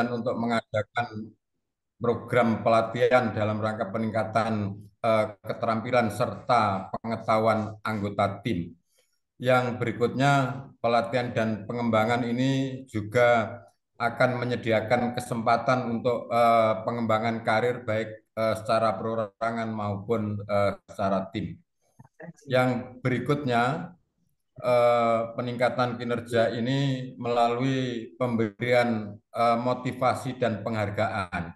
untuk mengadakan program pelatihan dalam rangka peningkatan keterampilan serta pengetahuan anggota tim. Yang berikutnya, pelatihan dan pengembangan ini juga akan menyediakan kesempatan untuk pengembangan karir baik secara perorangan maupun secara tim. Yang berikutnya, peningkatan kinerja ini melalui pemberian motivasi dan penghargaan.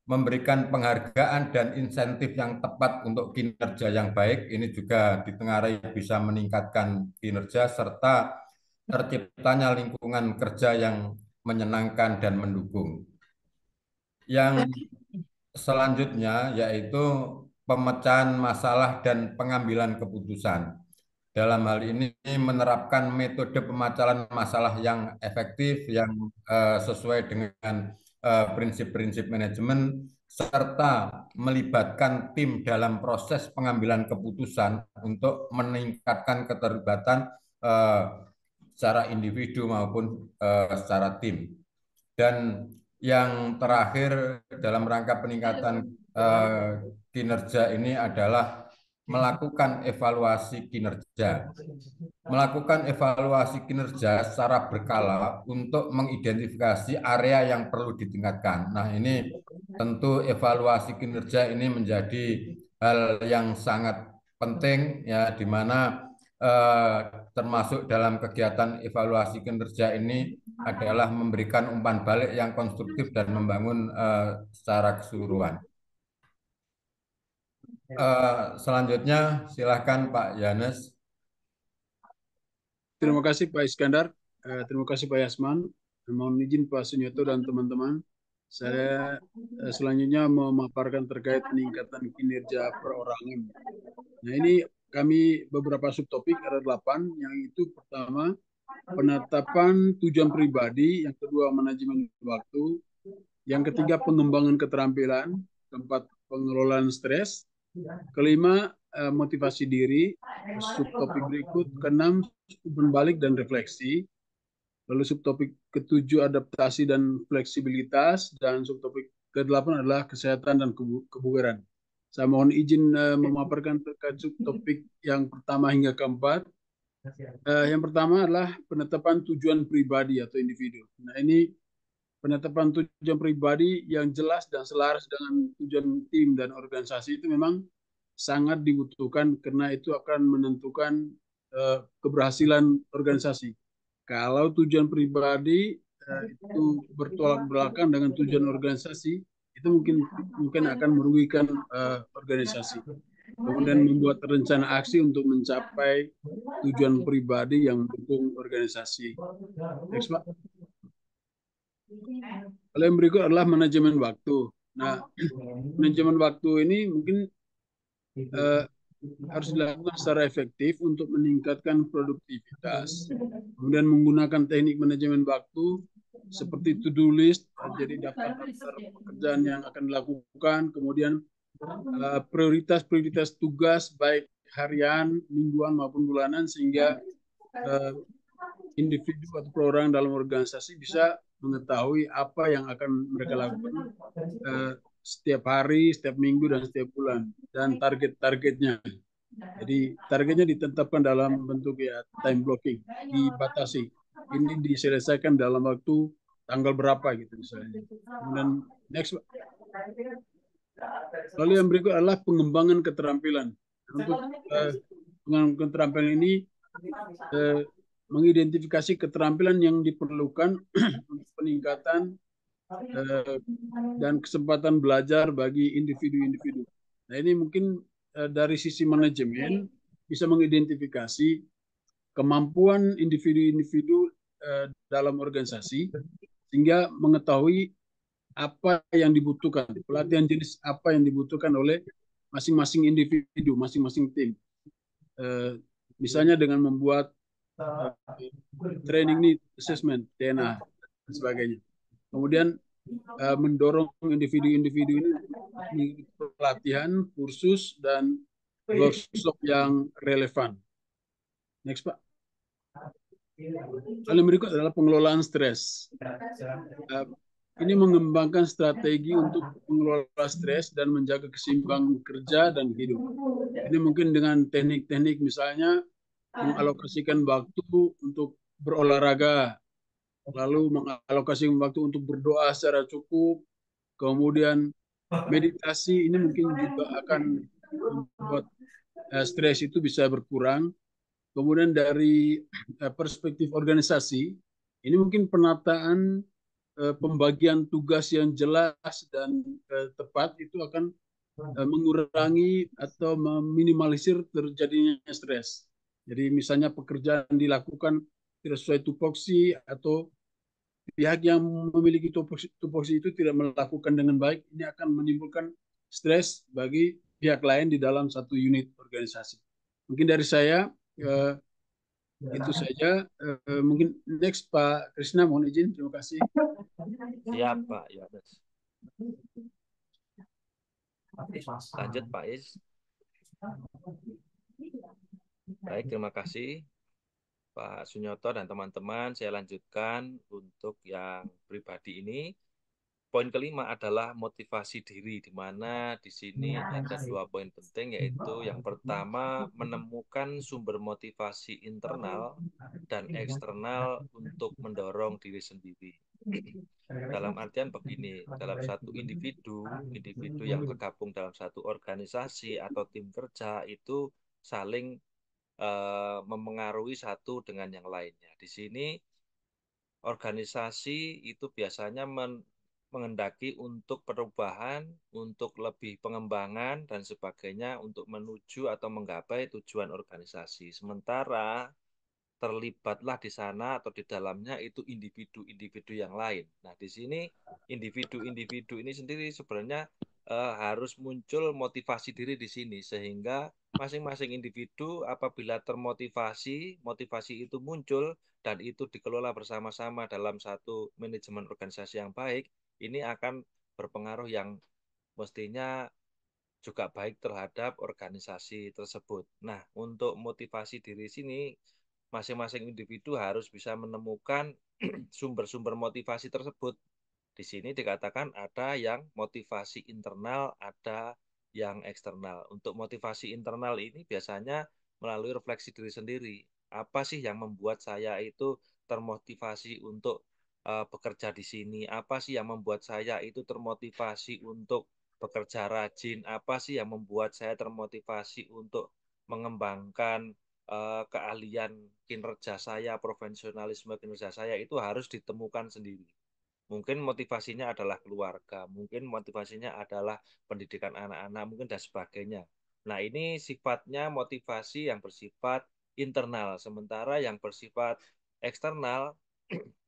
Memberikan penghargaan dan insentif yang tepat untuk kinerja yang baik ini juga ditengarai bisa meningkatkan kinerja serta terciptanya lingkungan kerja yang menyenangkan dan mendukung. Yang selanjutnya yaitu pemecahan masalah dan pengambilan keputusan. Dalam hal ini menerapkan metode pemecahan masalah yang efektif, yang sesuai dengan prinsip-prinsip manajemen, serta melibatkan tim dalam proses pengambilan keputusan untuk meningkatkan keterlibatan secara individu maupun secara tim. Dan yang terakhir dalam rangka peningkatan kinerja ini adalah melakukan evaluasi kinerja. Melakukan evaluasi kinerja secara berkala untuk mengidentifikasi area yang perlu ditingkatkan. Nah, ini tentu evaluasi kinerja ini menjadi hal yang sangat penting ya, di mana termasuk dalam kegiatan evaluasi kinerja ini adalah memberikan umpan balik yang konstruktif dan membangun secara keseluruhan. Selanjutnya silakan Pak Yanes. Terima kasih Pak Iskandar, terima kasih Pak Yasman. Mohon izin Pak Sunyoto dan teman-teman. Saya selanjutnya memaparkan terkait peningkatan kinerja perorangan. Nah, ini kami beberapa subtopik ada 8. Yang itu pertama penetapan tujuan pribadi, yang kedua manajemen waktu, yang ketiga pengembangan keterampilan, keempat pengelolaan stres, kelima motivasi diri, subtopik berikut keenam berbalik dan refleksi, lalu subtopik ketujuh adaptasi dan fleksibilitas, dan subtopik ke-8 adalah kesehatan dan kebugaran. Saya mohon izin memaparkan terkait subtopik yang pertama hingga keempat. Yang pertama adalah penetapan tujuan pribadi atau individu. Nah, ini penetapan tujuan pribadi yang jelas dan selaras dengan tujuan tim dan organisasi itu memang sangat dibutuhkan karena itu akan menentukan keberhasilan organisasi. Kalau tujuan pribadi itu bertolak belakang dengan tujuan organisasi, itu mungkin akan merugikan organisasi. Kemudian membuat rencana aksi untuk mencapai tujuan pribadi yang mendukung organisasi. Next, Pak. Lalu yang berikut adalah manajemen waktu. Nah, manajemen waktu ini mungkin harus dilakukan secara efektif untuk meningkatkan produktivitas. Kemudian menggunakan teknik manajemen waktu seperti to-do list, jadi daftar-daftar pekerjaan yang akan dilakukan, kemudian prioritas-prioritas tugas baik harian, mingguan maupun bulanan, sehingga individu atau perorangan dalam organisasi bisa mengetahui apa yang akan mereka lakukan setiap hari, setiap minggu, dan setiap bulan, dan target-targetnya. Jadi targetnya ditetapkan dalam bentuk ya time blocking, dibatasi. Ini diselesaikan dalam waktu tanggal berapa gitu misalnya. Kemudian next, Pak. Lalu yang berikut adalah pengembangan keterampilan. Untuk pengembangan keterampilan ini mengidentifikasi keterampilan yang diperlukan untuk peningkatan dan kesempatan belajar bagi individu-individu. Nah, ini mungkin dari sisi manajemen bisa mengidentifikasi kemampuan individu-individu dalam organisasi sehingga mengetahui apa yang dibutuhkan, pelatihan jenis apa yang dibutuhkan oleh masing-masing individu, masing-masing tim. Misalnya dengan membuat training need assessment, DNA, dan sebagainya. Kemudian mendorong individu-individu ini pelatihan, kursus, dan workshop yang relevan. Next, Pak. Hal yang berikut adalah pengelolaan stres. ini mengembangkan strategi untuk mengelola stres dan menjaga keseimbangan kerja dan hidup. Ini mungkin dengan teknik-teknik misalnya mengalokasikan waktu untuk berolahraga, lalu mengalokasikan waktu untuk berdoa secara cukup, kemudian meditasi ini mungkin juga akan membuat stres itu bisa berkurang. Kemudian dari perspektif organisasi, ini mungkin penataan pembagian tugas yang jelas dan tepat itu akan mengurangi atau meminimalisir terjadinya stres. Jadi misalnya pekerjaan dilakukan tidak sesuai tupoksi atau pihak yang memiliki tupoksi itu tidak melakukan dengan baik, ini akan menimbulkan stres bagi pihak lain di dalam satu unit organisasi. Mungkin dari saya itu saja. Mungkin next Pak Krisna, mohon izin. Terima kasih. Siap, Pak Yohanes. Lanjut, Pak Is. Baik, terima kasih Pak Sunyoto dan teman-teman. Saya lanjutkan untuk yang pribadi ini. Poin kelima adalah motivasi diri, di mana di sini ada 2 poin penting, yaitu yang pertama menemukan sumber motivasi internal dan eksternal untuk mendorong diri sendiri. Dalam artian begini, dalam satu individu yang tergabung dalam satu organisasi atau tim kerja itu saling memengaruhi satu dengan yang lainnya. Di sini organisasi itu biasanya menghendaki untuk perubahan, untuk lebih pengembangan dan sebagainya untuk menuju atau menggapai tujuan organisasi. Sementara terlibatlah di sana atau di dalamnya itu individu-individu yang lain. Nah, di sini individu-individu ini sendiri sebenarnya harus muncul motivasi diri di sini sehingga masing-masing individu apabila termotivasi, motivasi itu muncul dan itu dikelola bersama-sama dalam satu manajemen organisasi yang baik, ini akan berpengaruh yang mestinya juga baik terhadap organisasi tersebut. Nah, untuk motivasi diri sini, masing-masing individu harus bisa menemukan sumber-sumber motivasi tersebut. Di sini dikatakan ada yang motivasi internal, ada yang eksternal. Untuk motivasi internal ini biasanya melalui refleksi diri sendiri. Apa sih yang membuat saya itu termotivasi untuk bekerja di sini? Apa sih yang membuat saya itu termotivasi untuk bekerja rajin? Apa sih yang membuat saya termotivasi untuk mengembangkan keahlian kinerja saya, profesionalisme kinerja saya itu harus ditemukan sendiri. Mungkin motivasinya adalah keluarga, mungkin motivasinya adalah pendidikan anak-anak, mungkin dan sebagainya. Nah, ini sifatnya motivasi yang bersifat internal, sementara yang bersifat eksternal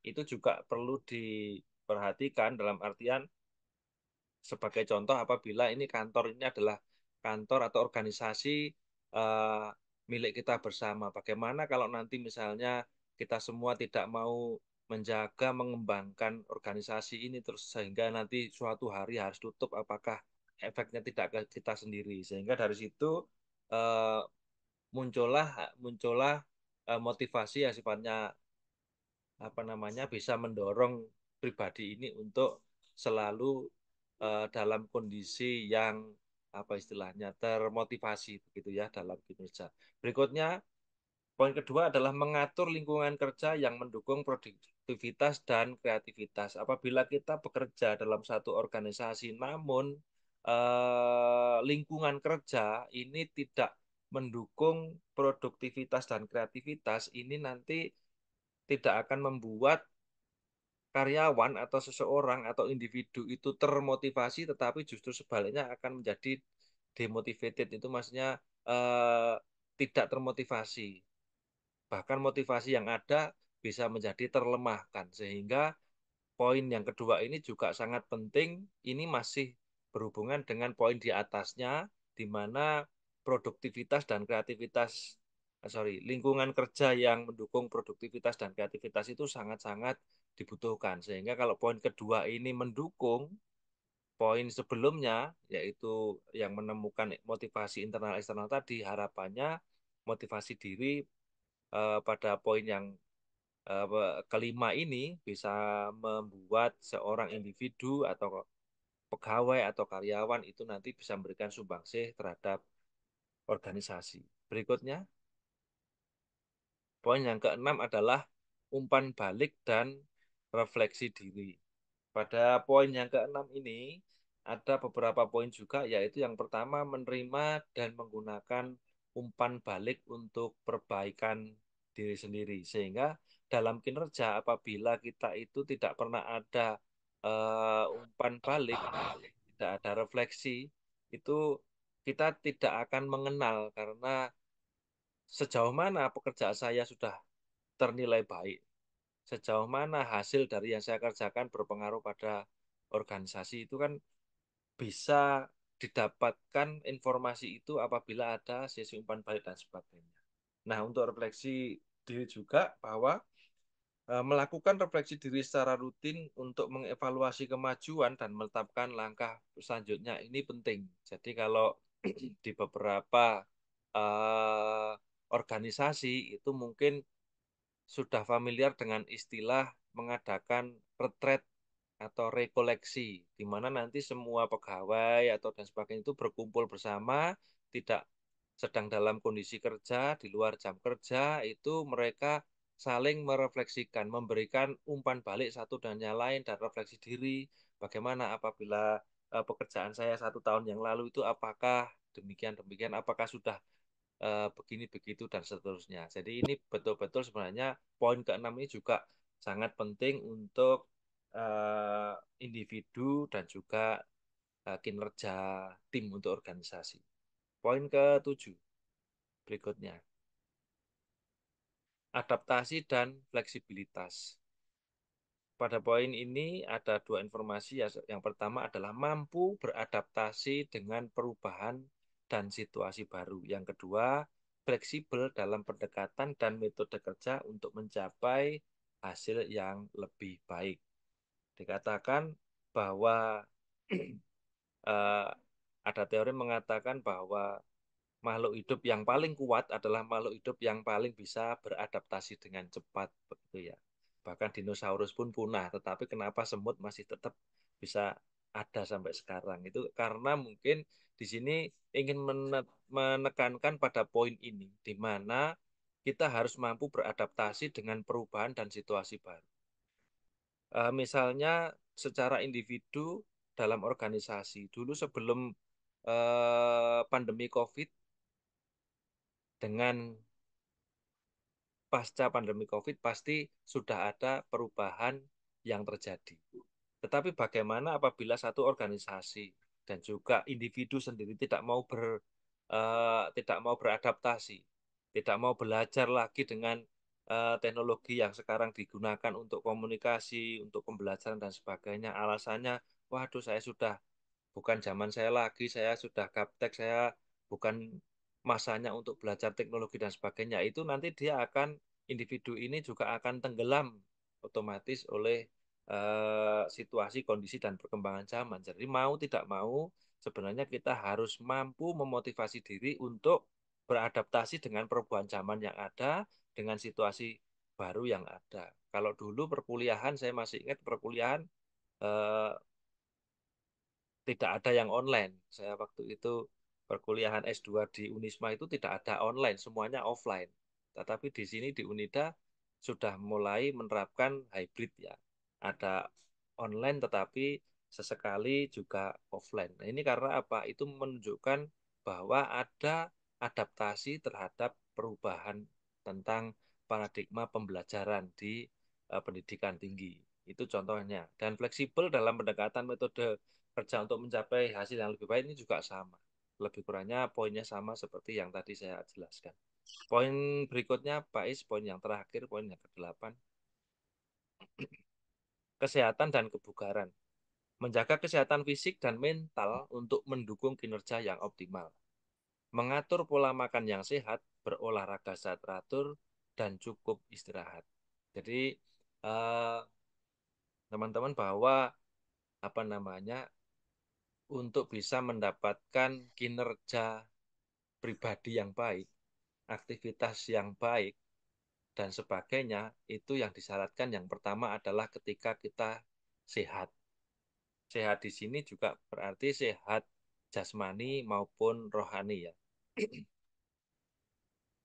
itu juga perlu diperhatikan dalam artian sebagai contoh apabila ini kantor ini adalah kantor atau organisasi eh, milik kita bersama. Bagaimana kalau nanti misalnya kita semua tidak mau menjaga, mengembangkan organisasi ini terus sehingga nanti suatu hari harus tutup, apakah efeknya tidak ke kita sendiri. Sehingga dari situ eh, muncullah muncullah motivasi yang sifatnya apa namanya bisa mendorong pribadi ini untuk selalu dalam kondisi yang apa istilahnya termotivasi begitu ya dalam kinerja. Berikutnya poin kedua adalah mengatur lingkungan kerja yang mendukung produktivitas dan kreativitas. Apabila kita bekerja dalam satu organisasi namun lingkungan kerja ini tidak mendukung produktivitas dan kreativitas, ini nanti tidak akan membuat karyawan atau seseorang atau individu itu termotivasi, tetapi justru sebaliknya akan menjadi demotivated. Itu maksudnya tidak termotivasi. Bahkan motivasi yang ada bisa menjadi terlemahkan. Sehingga poin yang kedua ini juga sangat penting. Ini masih berhubungan dengan poin di atasnya, di mana produktivitas dan kreativitas, lingkungan kerja yang mendukung produktivitas dan kreativitas itu sangat-sangat dibutuhkan. Sehingga kalau poin kedua ini mendukung poin sebelumnya, yaitu yang menemukan motivasi internal eksternal tadi, harapannya motivasi diri pada poin yang kelima ini bisa membuat seorang individu atau pegawai atau karyawan itu nanti bisa memberikan sumbangsih terhadap organisasi. Berikutnya, poin yang keenam adalah umpan balik dan refleksi diri. Pada poin yang keenam ini ada beberapa poin juga, yaitu yang pertama menerima dan menggunakan umpan balik untuk perbaikan diri sendiri. Sehingga dalam kinerja apabila kita itu tidak pernah ada umpan balik, tidak ada refleksi, itu kita tidak akan mengenal karena sejauh mana pekerjaan saya sudah ternilai baik, sejauh mana hasil dari yang saya kerjakan berpengaruh pada organisasi itu kan bisa didapatkan informasi itu apabila ada sesi umpan balik dan sebagainya. Nah, untuk refleksi diri juga bahwa melakukan refleksi diri secara rutin untuk mengevaluasi kemajuan dan menetapkan langkah selanjutnya ini penting. Jadi kalau di beberapa uh, organisasi itu mungkin sudah familiar dengan istilah mengadakan retret atau rekoleksi, di mana nanti semua pegawai atau dan sebagainya itu berkumpul bersama, tidak sedang dalam kondisi kerja, di luar jam kerja, itu mereka saling merefleksikan, memberikan umpan balik satu dan yang lain, dan refleksi diri, bagaimana apabila pekerjaan saya 1 tahun yang lalu itu apakah demikian-demikian, apakah sudah begini begitu dan seterusnya. Jadi ini betul-betul sebenarnya poin keenam ini juga sangat penting untuk uh, individu dan juga kinerja tim untuk organisasi. Poin ketujuh berikutnya, adaptasi dan fleksibilitas. Pada poin ini ada dua informasi. Yang pertama adalah mampu beradaptasi dengan perubahan dan situasi baru. Yang kedua, fleksibel dalam pendekatan dan metode kerja untuk mencapai hasil yang lebih baik. Dikatakan bahwa eh, ada teori mengatakan bahwa makhluk hidup yang paling kuat adalah makhluk hidup yang paling bisa beradaptasi dengan cepat, begitu ya. Bahkan dinosaurus pun punah, tetapi kenapa semut masih tetap bisa ada sampai sekarang? Itu karena mungkin di sini ingin menekankan pada poin ini, di mana kita harus mampu beradaptasi dengan perubahan dan situasi baru. Misalnya secara individu dalam organisasi, dulu sebelum pandemi COVID, dengan pasca pandemi COVID pasti sudah ada perubahan yang terjadi. Tetapi bagaimana apabila satu organisasi dan juga individu sendiri tidak mau beradaptasi, tidak mau belajar lagi dengan teknologi yang sekarang digunakan untuk komunikasi, untuk pembelajaran dan sebagainya. Alasannya, waduh saya sudah bukan zaman saya lagi, saya sudah gaptek, saya bukan masanya untuk belajar teknologi dan sebagainya. Itu nanti dia akan, individu ini juga akan tenggelam otomatis oleh situasi, kondisi, dan perkembangan zaman. Jadi mau tidak mau, sebenarnya kita harus mampu memotivasi diri untuk beradaptasi dengan perubahan zaman yang ada, dengan situasi baru yang ada. Kalau dulu perkuliahan, saya masih ingat perkuliahan eh, tidak ada yang online. Saya waktu itu perkuliahan S2 di Unisma itu tidak ada online, semuanya offline. Tetapi di sini di Unida sudah mulai menerapkan hybrid ya. Ada online tetapi sesekali juga offline. Nah, ini karena apa? Itu menunjukkan bahwa ada adaptasi terhadap perubahan tentang paradigma pembelajaran di pendidikan tinggi. Itu contohnya. Dan fleksibel dalam pendekatan metode kerja untuk mencapai hasil yang lebih baik ini juga sama. Lebih kurangnya poinnya sama seperti yang tadi saya jelaskan. Poin berikutnya, Pak Is, poin yang terakhir, poin yang ke-8. Kesehatan dan kebugaran. Menjaga kesehatan fisik dan mental untuk mendukung kinerja yang optimal. Mengatur pola makan yang sehat, berolahraga secara teratur, dan cukup istirahat. Jadi, eh, teman-teman bahwa apa namanya, untuk bisa mendapatkan kinerja pribadi yang baik, aktivitas yang baik, dan sebagainya, itu yang disyaratkan yang pertama adalah ketika kita sehat. Sehat di sini juga berarti sehat jasmani maupun rohani ya.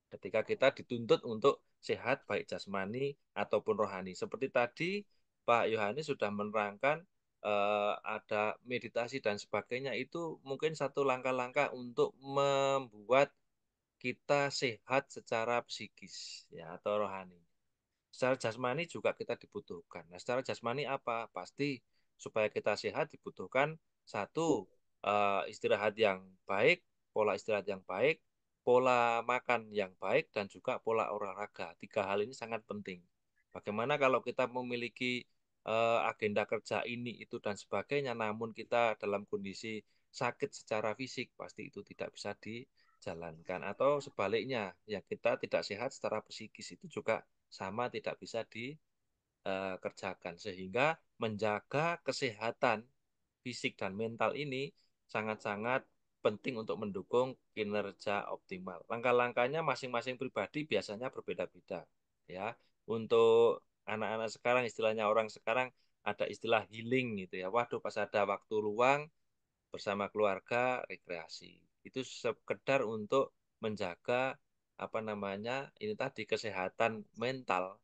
Ketika kita dituntut untuk sehat baik jasmani ataupun rohani. Seperti tadi Pak Yohanes sudah menerangkan ada meditasi dan sebagainya, itu mungkin satu langkah-langkah untuk membuat kita sehat secara psikis ya atau rohani. Secara jasmani juga kita dibutuhkan. Nah, secara jasmani apa? Pasti supaya kita sehat dibutuhkan satu, istirahat yang baik, pola istirahat yang baik, pola makan yang baik, dan juga pola olahraga. Tiga hal ini sangat penting. Bagaimana kalau kita memiliki agenda kerja ini, itu, dan sebagainya, namun kita dalam kondisi sakit secara fisik, pasti itu tidak bisa dijalankan. Atau sebaliknya, ya kita tidak sehat secara psikis, itu juga sama tidak bisa dikerjakan. Sehingga menjaga kesehatan fisik dan mental ini sangat-sangat penting untuk mendukung kinerja optimal. Langkah-langkahnya masing-masing pribadi biasanya berbeda-beda. Ya, untuk anak-anak sekarang, istilahnya orang sekarang ada istilah healing gitu ya. Waduh, pas ada waktu luang bersama keluarga rekreasi. Itu sekedar untuk menjaga apa namanya ini tadi kesehatan mental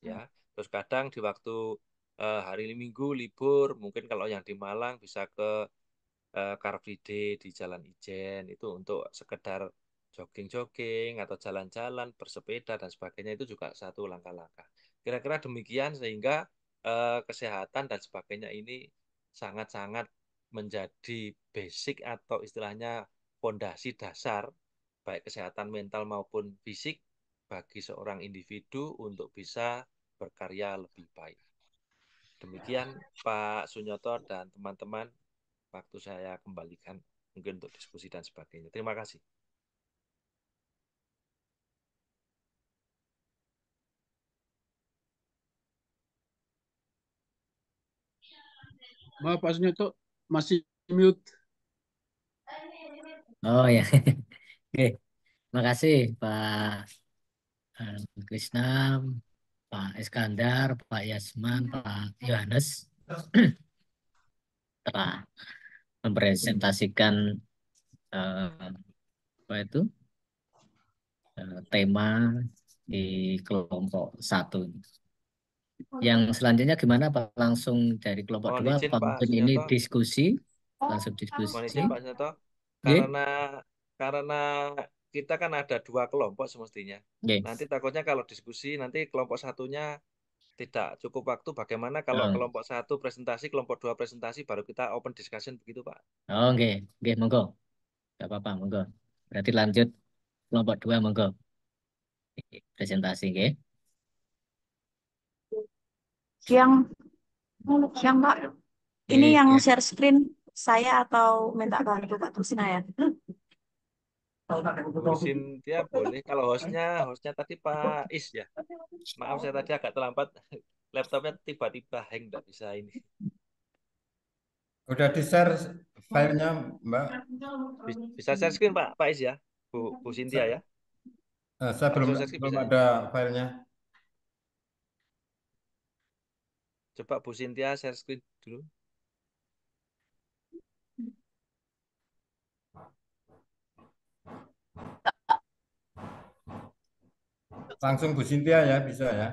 ya. Terus kadang di waktu hari Minggu libur, mungkin kalau yang di Malang bisa ke Car Free Day di Jalan Ijen, itu untuk sekedar jogging-jogging atau jalan-jalan, bersepeda dan sebagainya, itu juga satu langkah-langkah. Kira-kira demikian sehingga kesehatan dan sebagainya ini sangat-sangat menjadi basic atau istilahnya fondasi dasar baik kesehatan mental maupun fisik bagi seorang individu untuk bisa berkarya lebih baik. Demikian Pak Sunyoto dan teman-teman, waktu saya kembalikan mungkin untuk diskusi dan sebagainya. Terima kasih. Maaf Pak Sunyoto, masih mute. Oh ya, oke. Makasih Pak Krisna, Pak Iskandar, Pak Yasman, Pak Yohanes telah mempresentasikan apa itu tema di kelompok 1. Yang selanjutnya gimana Pak? Langsung dari kelompok Mohon 2 izin Pak, Pak mungkin ini Sunyoto. diskusi, langsung diskusi. Mohon izin Pak Sunyoto. Oke. Karena kita kan ada 2 kelompok semestinya. Oke. Nanti takutnya kalau diskusi nanti kelompok satunya tidak cukup waktu. Bagaimana kalau kelompok 1 presentasi, kelompok 2 presentasi, baru kita open discussion begitu Pak? Oh, oke. Oke, monggo. Gak apa-apa, monggo. Berarti lanjut kelompok 2, monggo. Presentasi, oke. Siang, siang Pak. Ini yang ya. share screen saya atau minta bantu Pak Tusina ya? Bu Cynthia boleh. Kalau hostnya tadi Pak Is ya. Maaf saya tadi agak terlambat. Laptopnya tiba-tiba hang, nggak bisa ini. Udah di-share filenya, Mbak? Bisa share screen Pak Is ya, Bu Cynthia ya. Saya Pak belum bisa share screen bisa ya? ada filenya. Coba Bu Cynthia share screen dulu. Langsung Bu Cynthia ya, bisa ya.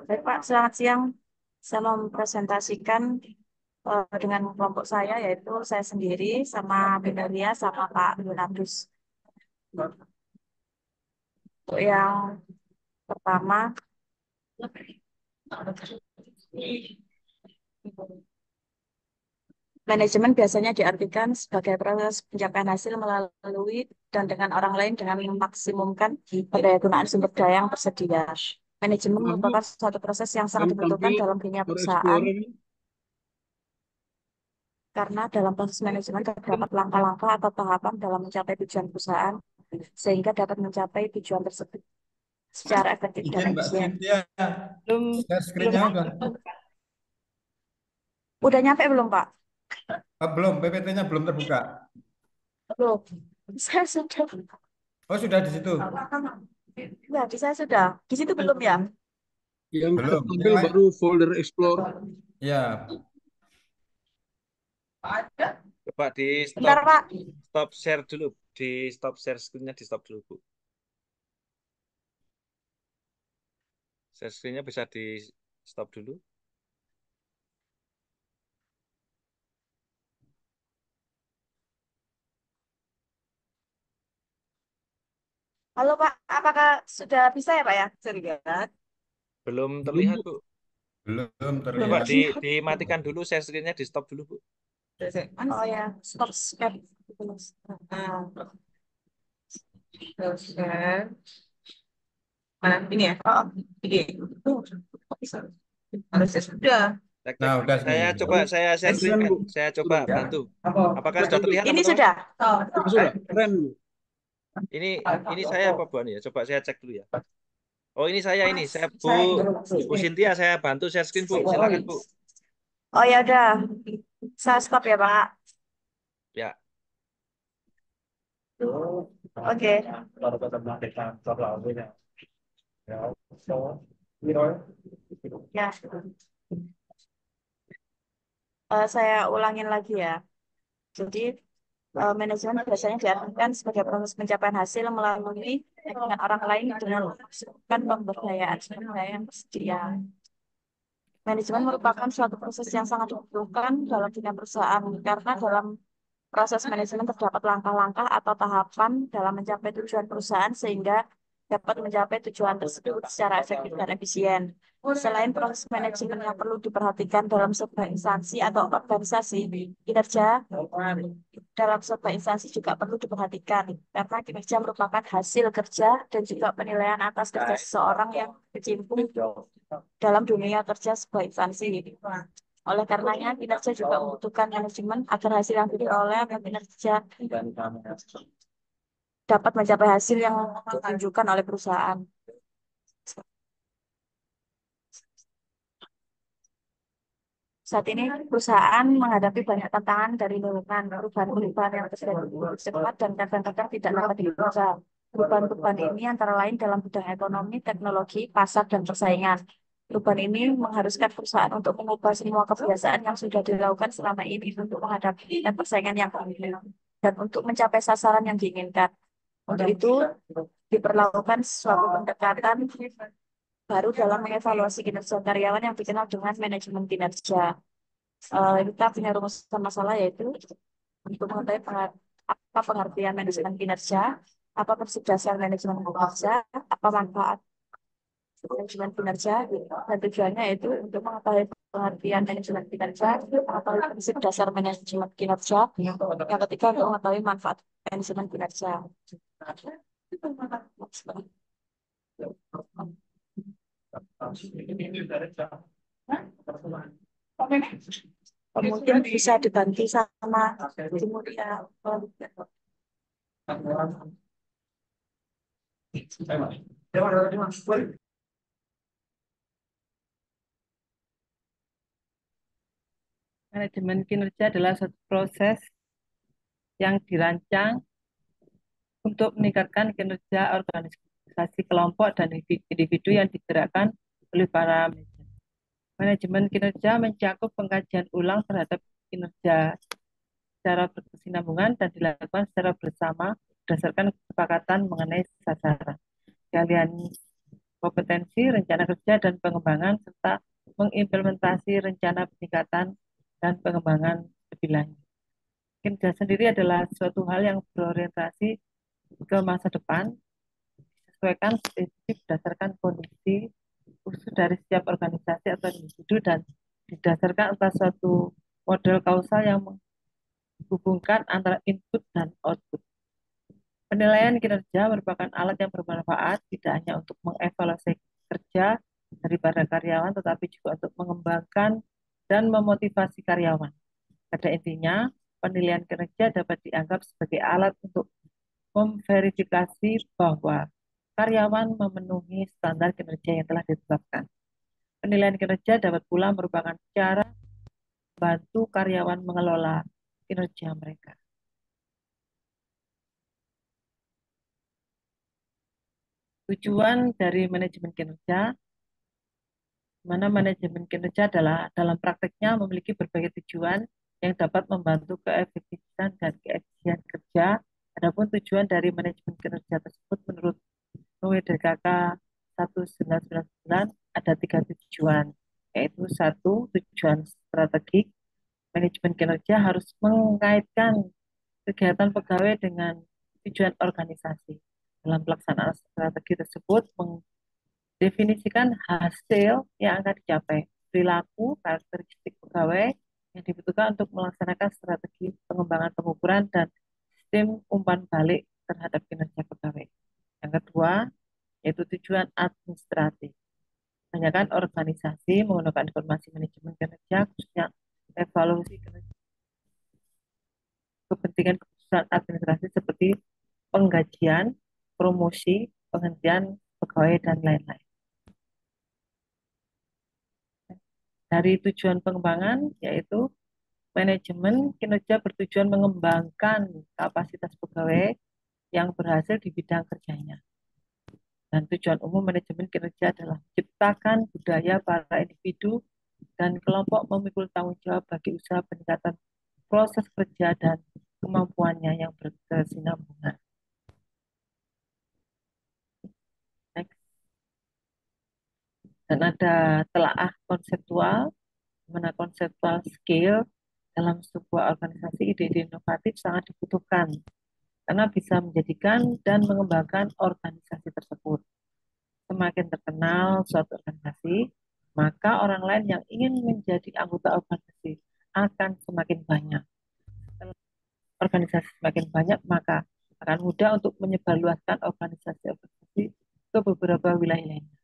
Baik Pak, selamat siang. Saya mau mempresentasikan dengan kelompok saya, yaitu saya sendiri sama Benaria sama Pak Donatus. Untuk yang pertama, manajemen biasanya diartikan sebagai proses pencapaian hasil melalui dan dengan orang lain dengan memaksimumkan pendaya sumber daya yang tersedia. Manajemen merupakan suatu proses yang sangat Yang dibutuhkan tampil dalam dunia for perusahaan Explorer ini. karena dalam proses manajemen terdapat langkah-langkah atau tahapan dalam mencapai tujuan perusahaan sehingga dapat mencapai tujuan tersebut secara efektif dan Izin Mbak efisien. Cynthia, Belum share screen-nya udah. Udah nyampe belum, Pak? Belum, PPT-nya belum terbuka. Belum. Saya sudah. Oh, sudah di situ. Ya, di saya sudah. Di situ belum ya? Yang Belum. tertampil Yang lain, baru folder explore. ya, Coba di Bentar, Pak. stop share dulu. Di stop share screen-nya di stop dulu, Bu. Share screen-nya bisa di stop dulu. Halo, Pak. Apakah sudah bisa ya, Pak ya? Sudah. Belum Belum, terlihat, Bu. Bu. belum Belum Coba terlihat. dimatikan dulu share screen-nya di stop dulu, Bu. Oh ya, stop share. Share. Mana ini ya? Oh, ini. Harusnya sudah. Cek, Nah, cek. udah Saya sini. coba saya share screen Keren, kan. Bu. Saya coba Sudah. bantu. Apakah Sudah, sudah Bu. terlihat, Ini teman-teman? sudah. Sudah. Keren, Bu. Ini saya apa Bu Ani ya? Coba saya cek dulu ya. Oh, ini saya ini. Saya Bu Cynthia, saya bantu share screen, Bu. Silakan, Bu. Oh ya udah. Saya stop ya, Pak. Ya. Oke. Ya. Saya ulangin lagi ya. Jadi manajemen biasanya diartikan sebagai proses pencapaian hasil melalui dengan orang lain dengan melakukan pemberdayaan sumber daya yang tersedia. Manajemen merupakan suatu proses yang sangat dibutuhkan dalam dunia perusahaan karena dalam proses manajemen terdapat langkah-langkah atau tahapan dalam mencapai tujuan perusahaan sehingga dapat mencapai tujuan tersebut secara efektif dan efisien. Selain proses manajemen yang perlu diperhatikan dalam sebuah instansi atau organisasi, kinerja dalam sebuah instansi juga perlu diperhatikan karena kinerja merupakan hasil kerja dan juga penilaian atas kerja seseorang yang berkecimpung dalam dunia kerja sebuah instansi. Oleh karenanya, kinerja juga membutuhkan manajemen agar hasil yang diperoleh oleh kinerja dapat mencapai hasil yang ditunjukkan oleh perusahaan. Saat ini perusahaan menghadapi banyak tantangan dari lingkungan, perubahan-perubahan yang terjadi cepat dan kadang-kadang tidak dapat dibaca. Perubahan-perubahan ini antara lain dalam bidang ekonomi, teknologi, pasar, dan persaingan. Perubahan ini mengharuskan perusahaan untuk mengubah semua kebiasaan yang sudah dilakukan selama ini untuk menghadapi persaingan yang adil dan untuk mencapai sasaran yang diinginkan. Untuk itu, diperlakukan suatu pendekatan baru dalam mengevaluasi kinerja karyawan yang dikenal dengan manajemen kinerja. Kita punya rumusan masalah yaitu untuk mengetahui apa pengertian manajemen kinerja, apa prinsip dasar manajemen kinerja, apa manfaat manajemen kinerja, dan tujuannya itu untuk mengetahui pengertian manajemen kinerja, mengetahui prinsip dasar manajemen kinerja, yang ketiga untuk mengetahui manfaat manajemen kinerja. Mungkin bisa dibantu sama Mulia. manajemen kinerja adalah suatu proses yang dirancang untuk meningkatkan kinerja organisasi kelompok dan individu yang digerakkan oleh para manajer. Manajemen kinerja mencakup pengkajian ulang terhadap kinerja secara berkesinambungan dan dilakukan secara bersama berdasarkan kesepakatan mengenai sasaran, galian kompetensi, rencana kerja dan pengembangan, serta mengimplementasi rencana peningkatan dan pengembangan lebih lanjut. Kinerja sendiri adalah suatu hal yang berorientasi ke masa depan, disesuaikan spesifik berdasarkan kondisi khusus dari setiap organisasi atau individu dan didasarkan atas suatu model kausal yang menghubungkan antara input dan output. Penilaian kinerja merupakan alat yang bermanfaat tidak hanya untuk mengevaluasi kerja dari para karyawan, tetapi juga untuk mengembangkan dan memotivasi karyawan. Pada intinya, penilaian kinerja dapat dianggap sebagai alat untuk memverifikasi bahwa karyawan memenuhi standar kinerja yang telah ditetapkan. Penilaian kinerja dapat pula merupakan cara membantu karyawan mengelola kinerja mereka. Tujuan dari manajemen kinerja, mana manajemen kinerja adalah dalam prakteknya memiliki berbagai tujuan yang dapat membantu keefektifan dan keefisien kerja. Adapun tujuan dari manajemen kinerja tersebut menurut UIDKK 1999 ada 3 tujuan, yaitu 1. Tujuan strategik. Manajemen kinerja harus mengaitkan kegiatan pegawai dengan tujuan organisasi. Dalam pelaksanaan strategi tersebut mendefinisikan hasil yang akan dicapai, perilaku, karakteristik pegawai yang dibutuhkan untuk melaksanakan strategi pengembangan pengukuran dan sistem umpan balik terhadap kinerja pegawai. Yang kedua, yaitu tujuan administratif. Kebanyakan organisasi menggunakan informasi manajemen kinerja, khususnya evaluasi kinerja, kepentingan keputusan administrasi seperti penggajian, promosi, penghentian pegawai, dan lain-lain. Dari tujuan pengembangan, yaitu manajemen kinerja bertujuan mengembangkan kapasitas pegawai yang berhasil di bidang kerjanya. Dan tujuan umum manajemen kinerja adalah menciptakan budaya para individu dan kelompok memikul tanggung jawab bagi usaha peningkatan proses kerja dan kemampuannya yang berkesinambungan. Next. Dan ada telaah konseptual, mana konseptual skill dalam sebuah organisasi ide-ide inovatif sangat dibutuhkan karena bisa menjadikan dan mengembangkan organisasi tersebut. Semakin terkenal suatu organisasi, maka orang lain yang ingin menjadi anggota organisasi akan semakin banyak. Organisasi semakin banyak, maka akan mudah untuk menyebarluaskan organisasi-organisasi ke beberapa wilayah lainnya.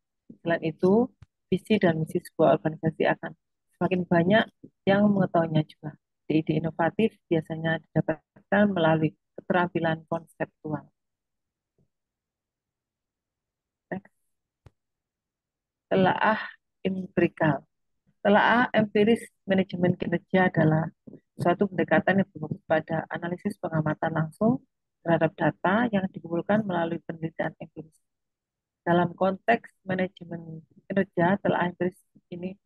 Selain itu, visi dan misi sebuah organisasi akan semakin banyak yang mengetahuinya juga. Ide-ide inovatif biasanya didapatkan melalui keterampilan konseptual. Telaah empirikal. Telaah empiris manajemen kinerja adalah suatu pendekatan yang berfokus pada analisis pengamatan langsung terhadap data yang dikumpulkan melalui penelitian empiris. Dalam konteks manajemen kinerja, telaah empiris ini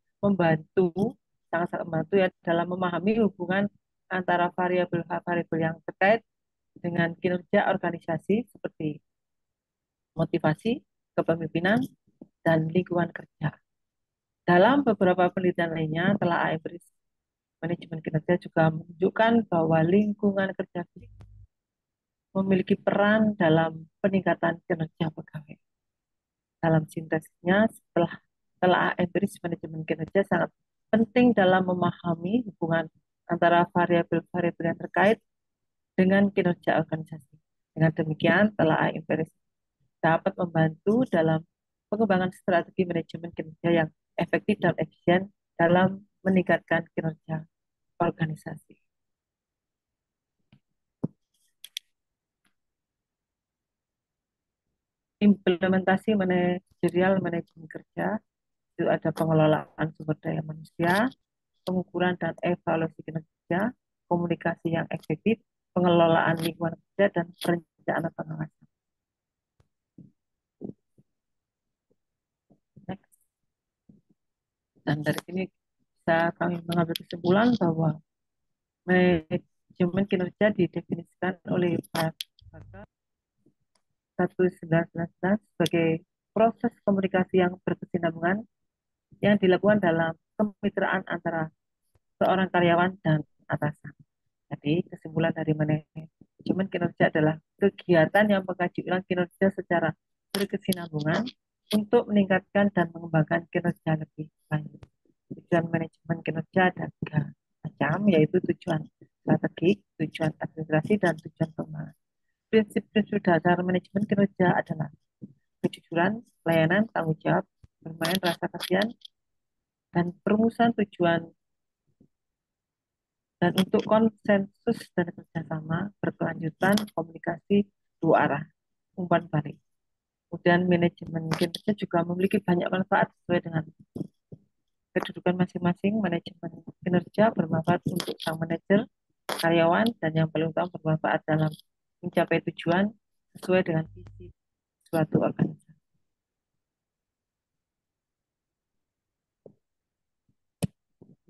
sangat membantu ya dalam memahami hubungan antara variabel-variabel yang terkait dengan kinerja organisasi seperti motivasi, kepemimpinan, dan lingkungan kerja. Dalam beberapa penelitian lainnya, telaah empiris manajemen kinerja juga menunjukkan bahwa lingkungan kerja memiliki peran dalam peningkatan kinerja pegawai. Dalam sintesisnya, setelah telaah empiris manajemen kinerja sangat penting dalam memahami hubungan antara variabel-variabel yang terkait dengan kinerja organisasi. Dengan demikian, telaah empiris dapat membantu dalam pengembangan strategi manajemen kinerja yang efektif dan efisien dalam meningkatkan kinerja organisasi. Implementasi manajerial manajemen kerja itu ada pengelolaan sumber daya manusia, pengukuran dan evaluasi kinerja, komunikasi yang efektif, pengelolaan lingkungan kerja, dan perencanaan pengawasan. Next. Dan dari sini bisa kami mengambil kesimpulan bahwa manajemen kinerja didefinisikan oleh Pak 1999 sebagai proses komunikasi yang berkesinambungan yang dilakukan dalam kemitraan antara seorang karyawan dan atasan. Jadi, kesimpulan dari manajemen kinerja adalah kegiatan yang mengkaji ulang kinerja secara berkesinambungan untuk meningkatkan dan mengembangkan kinerja lebih lanjut. Tujuan manajemen kinerja ada 3 macam, yaitu tujuan strategik, tujuan administrasi, dan tujuan pengembangan. Prinsip-prinsip dasar manajemen kinerja adalah kejujuran, pelayanan, tanggung jawab, bermain rasa kasihan, dan perumusan tujuan Dan untuk konsensus dan kerjasama berkelanjutan komunikasi dua arah, umpan balik. Kemudian manajemen kinerja juga memiliki banyak manfaat sesuai dengan kedudukan masing-masing. Manajemen kinerja bermanfaat untuk sang manajer, karyawan, dan yang paling utama bermanfaat dalam mencapai tujuan sesuai dengan visi suatu organisasi.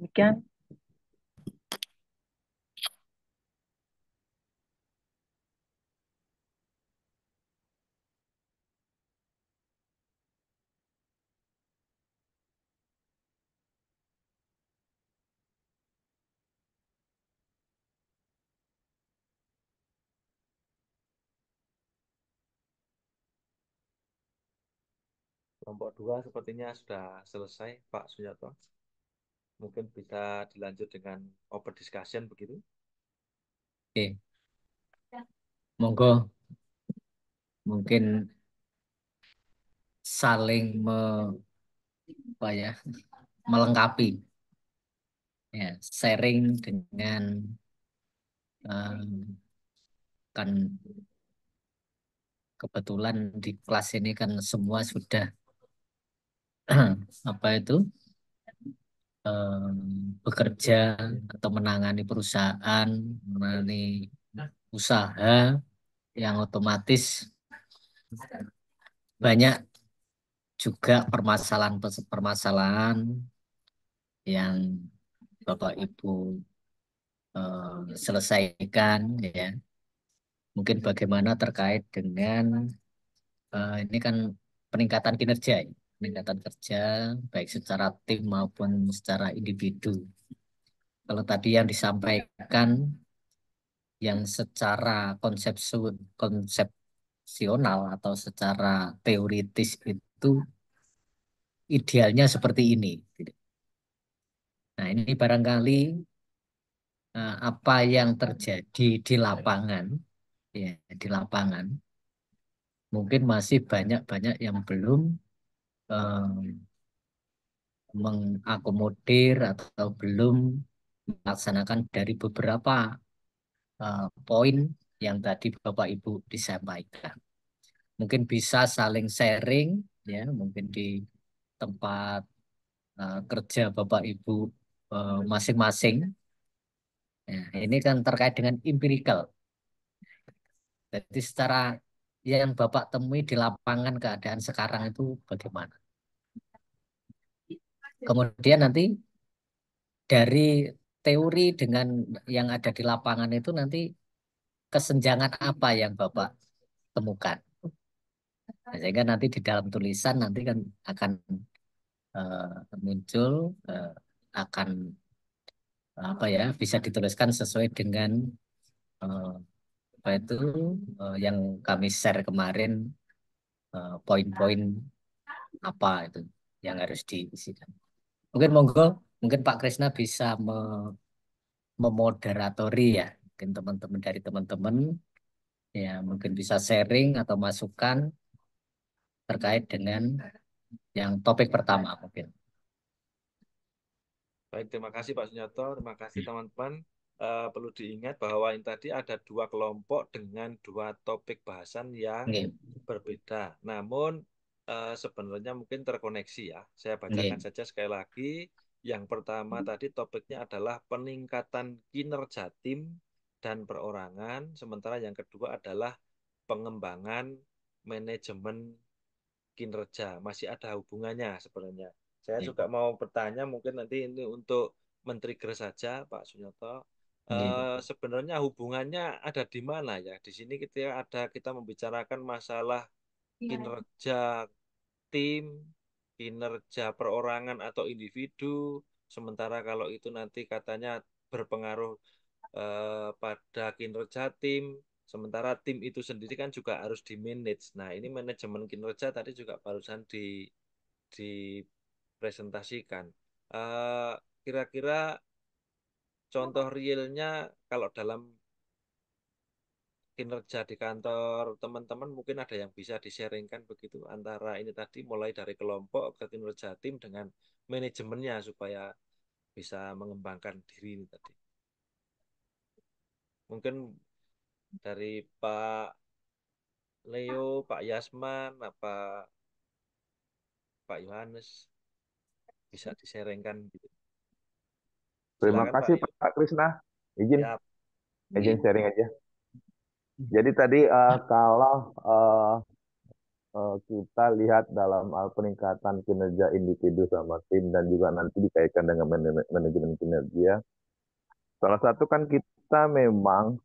Demikian. Kelompok 2 sepertinya sudah selesai, Pak Sunyoto. Mungkin bisa dilanjut dengan open discussion begitu. Oke, monggo mungkin saling apa ya, melengkapi ya, sharing dengan kan kebetulan di kelas ini kan semua sudah apa itu bekerja atau menangani perusahaan, menangani usaha yang otomatis banyak juga permasalahan-permasalahan yang Bapak Ibu selesaikan ya. Mungkin bagaimana terkait dengan ini kan peningkatan kinerja, ya. Peningkatan kerja baik secara tim maupun secara individu. Kalau tadi yang disampaikan yang secara konsepsional atau secara teoritis itu idealnya seperti ini. Nah, ini barangkali apa yang terjadi di lapangan, ya, di lapangan mungkin masih banyak-banyak yang belum mengakomodir atau belum melaksanakan dari beberapa poin yang tadi Bapak Ibu disampaikan. Mungkin bisa saling sharing, ya, mungkin di tempat kerja Bapak Ibu masing-masing. Ya, ini kan terkait dengan empirical. Jadi secara yang Bapak temui di lapangan keadaan sekarang itu bagaimana? Kemudian nanti dari teori dengan yang ada di lapangan itu nanti kesenjangan apa yang Bapak temukan? Nah, sehingga nanti di dalam tulisan nanti kan akan muncul akan apa ya bisa dituliskan sesuai dengan eh, apa itu yang kami share kemarin poin-poin apa itu yang harus diisikan. Mungkin monggo, mungkin Pak Krisna bisa memoderatori ya, mungkin teman-teman dari teman-teman ya mungkin bisa sharing atau masukan terkait dengan yang topik pertama mungkin. Baik, terima kasih Pak Sunyoto, terima kasih teman-teman. Perlu diingat bahwa ini tadi ada dua kelompok dengan dua topik bahasan yang Oke, berbeda. Namun sebenarnya mungkin terkoneksi ya. Saya bacakan oke, saja sekali lagi. Yang pertama tadi topiknya adalah peningkatan kinerja tim dan perorangan. Sementara yang kedua adalah pengembangan manajemen kinerja. Masih ada hubungannya sebenarnya. Saya oke, juga mau bertanya mungkin nanti ini untuk men-trigger saja Pak Sunyoto. oke, Sebenarnya hubungannya ada di mana ya? Di sini kita membicarakan masalah kinerja tim, kinerja perorangan atau individu. Sementara kalau itu nanti katanya berpengaruh pada kinerja tim, sementara tim itu sendiri kan juga harus di manage. Nah, ini manajemen kinerja tadi juga barusan dipresentasikan. Eh, Kira-kira contoh realnya kalau dalam kinerja di kantor teman-teman mungkin ada yang bisa di-sharingkan begitu antara ini tadi mulai dari kelompok ke kinerja tim dengan manajemennya supaya bisa mengembangkan diri ini tadi. Mungkin dari Pak Leo, Pak Yasman, apa Pak Yohanes bisa diserengkan gitu. Terima Silakan Pak. kasih Pak Krisna. Izin, Ya, izin sharing aja. Jadi tadi kalau eh, kita lihat dalam hal peningkatan kinerja individu sama tim dan juga nanti dikaitkan dengan manajemen kinerja. Salah satu kan kita memang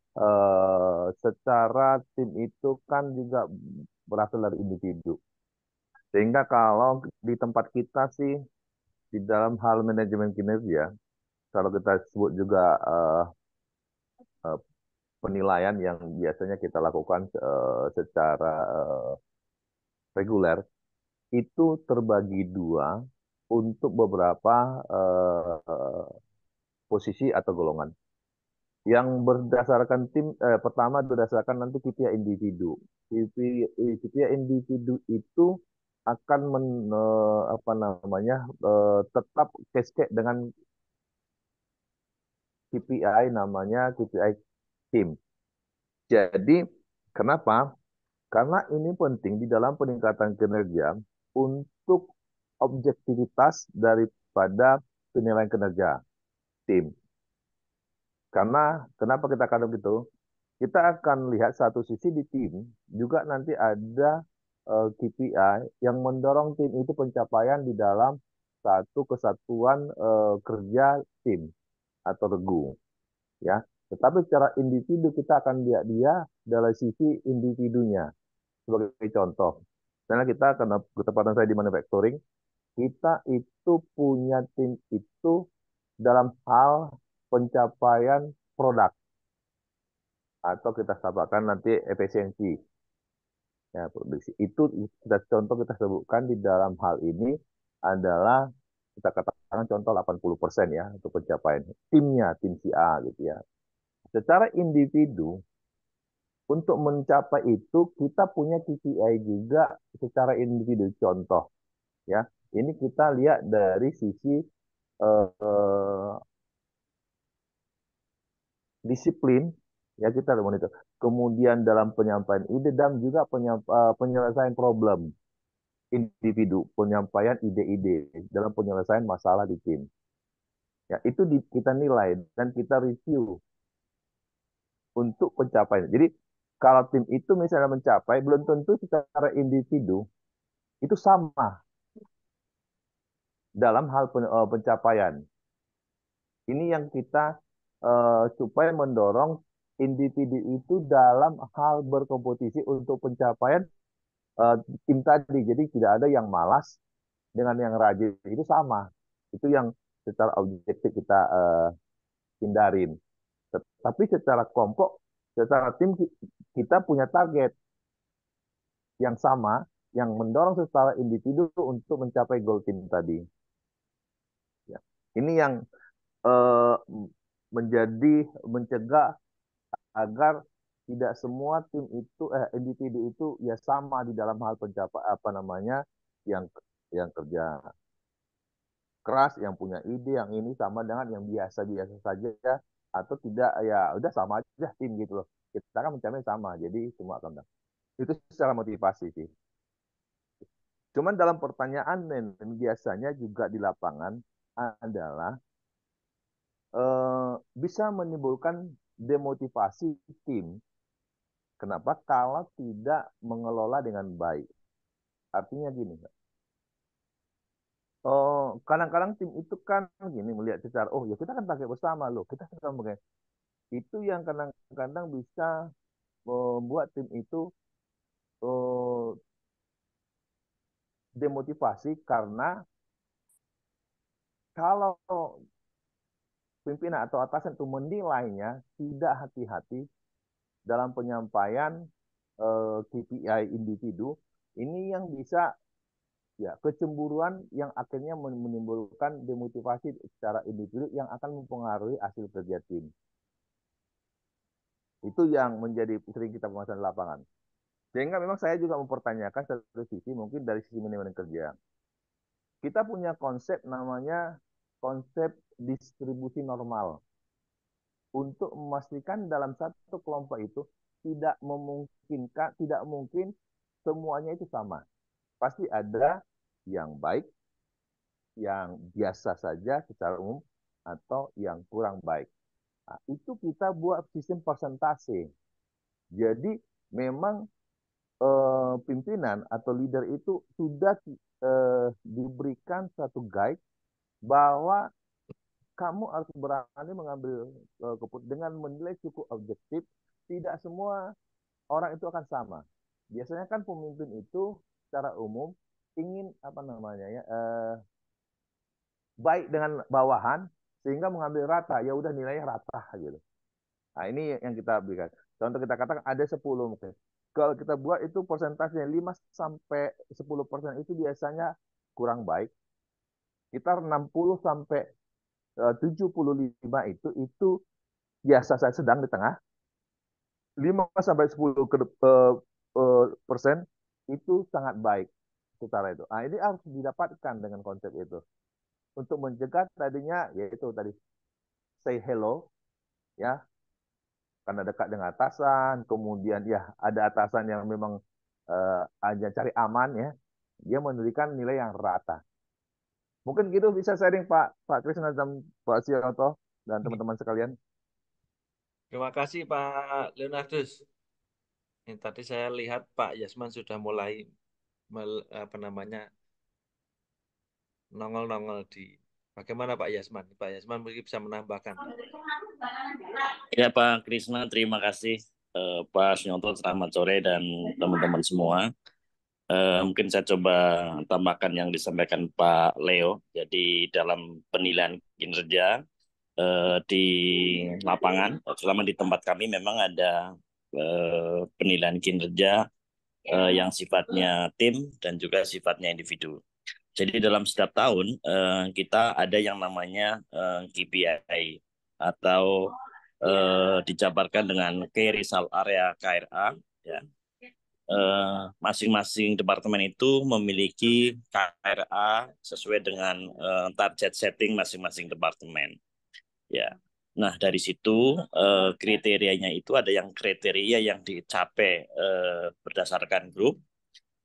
secara tim itu kan juga berasal dari individu. Sehingga kalau di tempat kita sih di dalam hal manajemen kinerja, kalau kita sebut juga eh, penilaian yang biasanya kita lakukan secara reguler, itu terbagi dua untuk beberapa posisi atau golongan. Yang berdasarkan tim, pertama berdasarkan nanti KPI individu. KPI individu itu akan apa namanya tetap cascade dengan KPI namanya KPI tim. Jadi kenapa? Karena ini penting di dalam peningkatan kinerja untuk objektivitas daripada penilaian kinerja tim. Karena kenapa kita katakan begitu? Kita akan lihat satu sisi di tim juga nanti ada KPI yang mendorong tim itu pencapaian di dalam satu kesatuan kerja tim atau regu, ya. Tetapi secara individu kita akan lihat dia dari sisi individunya. Sebagai contoh, karena kita karena ketepatan saya di manufacturing, kita itu punya tim itu dalam hal pencapaian produk atau kita samakan nanti efisiensi ya produksi. Itu kita contoh kita sebutkan di dalam hal ini adalah kita katakan contoh 80% ya untuk pencapaian timnya, tim si A gitu ya. Secara individu untuk mencapai itu kita punya KPI juga secara individu. Contoh ya, ini kita lihat dari sisi eh, disiplin ya kita monitor. Kemudian dalam penyampaian ide dan juga penyelesaian problem individu, penyampaian ide-ide dalam penyelesaian masalah di tim. Ya, itu kita nilai dan kita review untuk pencapaian. Jadi kalau tim itu misalnya mencapai, belum tentu secara individu itu sama dalam hal pencapaian. Ini yang kita supaya mendorong individu itu dalam hal berkompetisi untuk pencapaian eh, tim tadi. Jadi tidak ada yang malas dengan yang rajin itu sama. Itu yang secara objektif kita hindarin. Tapi secara kelompok, secara tim kita punya target yang sama, yang mendorong secara individu untuk mencapai goal tim tadi. Ya. Ini yang eh, menjadi mencegah agar tidak semua tim itu individu itu ya sama di dalam hal pencapaian apa namanya yang kerja keras, yang punya ide, yang ini sama dengan yang biasa-biasa saja atau tidak ya udah sama aja tim gitu loh. Kita kan mencapainya sama, jadi semua akan itu secara motivasi sih. Cuman dalam pertanyaan dan biasanya juga di lapangan adalah bisa menimbulkan demotivasi tim. Kenapa? Kalau tidak mengelola dengan baik. Artinya gini, kadang-kadang tim itu kan gini melihat secara, oh ya kita kan pakai bersama loh, kita sedang pakai. Itu yang kadang-kadang bisa membuat tim itu eh, demotivasi karena kalau pimpinan atau atasan itu menilainya tidak hati-hati dalam penyampaian KPI individu, ini yang bisa ya kecemburuan yang akhirnya menimbulkan demotivasi secara individu yang akan mempengaruhi hasil kerja tim. Itu yang menjadi sering kita permasalahan di lapangan. Sehingga memang saya juga mempertanyakan satu sisi mungkin dari sisi manajemen kerja. Kita punya konsep namanya konsep distribusi normal. untuk memastikan dalam satu kelompok itu tidak mungkin semuanya itu sama. Pasti ada yang baik, yang biasa saja secara umum, atau yang kurang baik. Nah, itu kita buat sistem persentase. Jadi memang pimpinan atau leader itu sudah diberikan satu guide bahwa kamu harus berani mengambil keputusan dengan menilai cukup objektif. Tidak semua orang itu akan sama. Biasanya kan pemimpin itu secara umum ingin baik dengan bawahan sehingga mengambil rata, ya udah nilainya rata gitu. Nah, ini yang kita berikan. Contoh kita katakan ada 10 mungkin. Kalau kita buat itu persentasenya 5-10% itu biasanya kurang baik. Sekitar 60 sampai 75 itu biasa saya sedang di tengah. 5-10% itu sangat baik secara itu. Nah, ini harus didapatkan dengan konsep itu. Untuk mencegah tadinya yaitu tadi say hello ya, karena dekat dengan atasan, kemudian ya ada atasan yang memang hanya cari aman ya, dia memberikan nilai yang rata. Mungkin gitu bisa sharing Pak Krisna dan Pak Sioto dan teman-teman sekalian. Terima kasih Pak Leonardus. Ini tadi saya lihat Pak Yasman sudah mulai nongol-nongol di. Bagaimana Pak Yasman? Pak Yasman mungkin bisa menambahkan. Ya Pak Krisna, terima kasih. Pak Sunyoto, selamat sore dan teman-teman semua. Mungkin saya coba tambahkan yang disampaikan Pak Leo. Jadi dalam penilaian kinerja di lapangan, selama di tempat kami memang ada penilaian kinerja yang sifatnya tim dan juga sifatnya individu. Jadi dalam setiap tahun kita ada yang namanya KPI atau dijabarkan dengan Key Result Area KRA. Ya. Masing-masing departemen itu memiliki KRA sesuai dengan target setting masing-masing departemen. Ya. Nah dari situ kriterianya itu ada yang kriteria yang dicapai berdasarkan grup,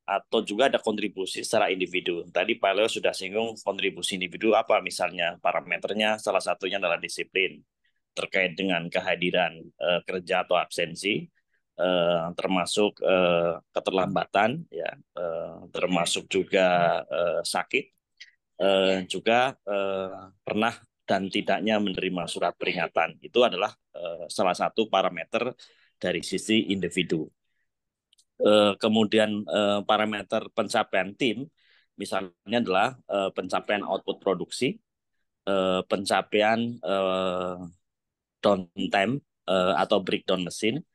atau juga ada kontribusi secara individu. Tadi Pak Leo sudah singgung kontribusi individu apa, misalnya parameternya salah satunya adalah disiplin terkait dengan kehadiran kerja atau absensi, termasuk keterlambatan, ya, termasuk juga sakit, juga pernah dan tidaknya menerima surat peringatan. Itu adalah salah satu parameter dari sisi individu. Kemudian parameter pencapaian tim misalnya adalah pencapaian output produksi, pencapaian downtime atau breakdown mesin,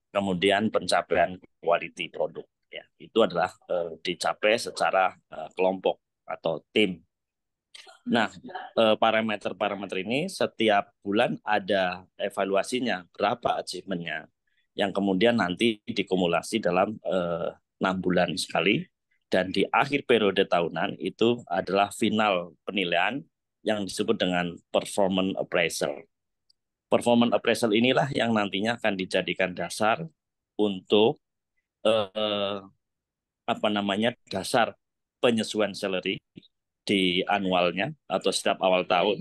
kemudian pencapaian quality produk. Ya, itu adalah dicapai secara kelompok atau tim. Nah, parameter-parameter ini setiap bulan ada evaluasinya, berapa achievement-nya, yang kemudian nanti dikumulasi dalam 6 bulan sekali, dan di akhir periode tahunan itu adalah final penilaian yang disebut dengan performance appraisal. Performance appraisal inilah yang nantinya akan dijadikan dasar untuk dasar penyesuaian salary di annualnya atau setiap awal tahun,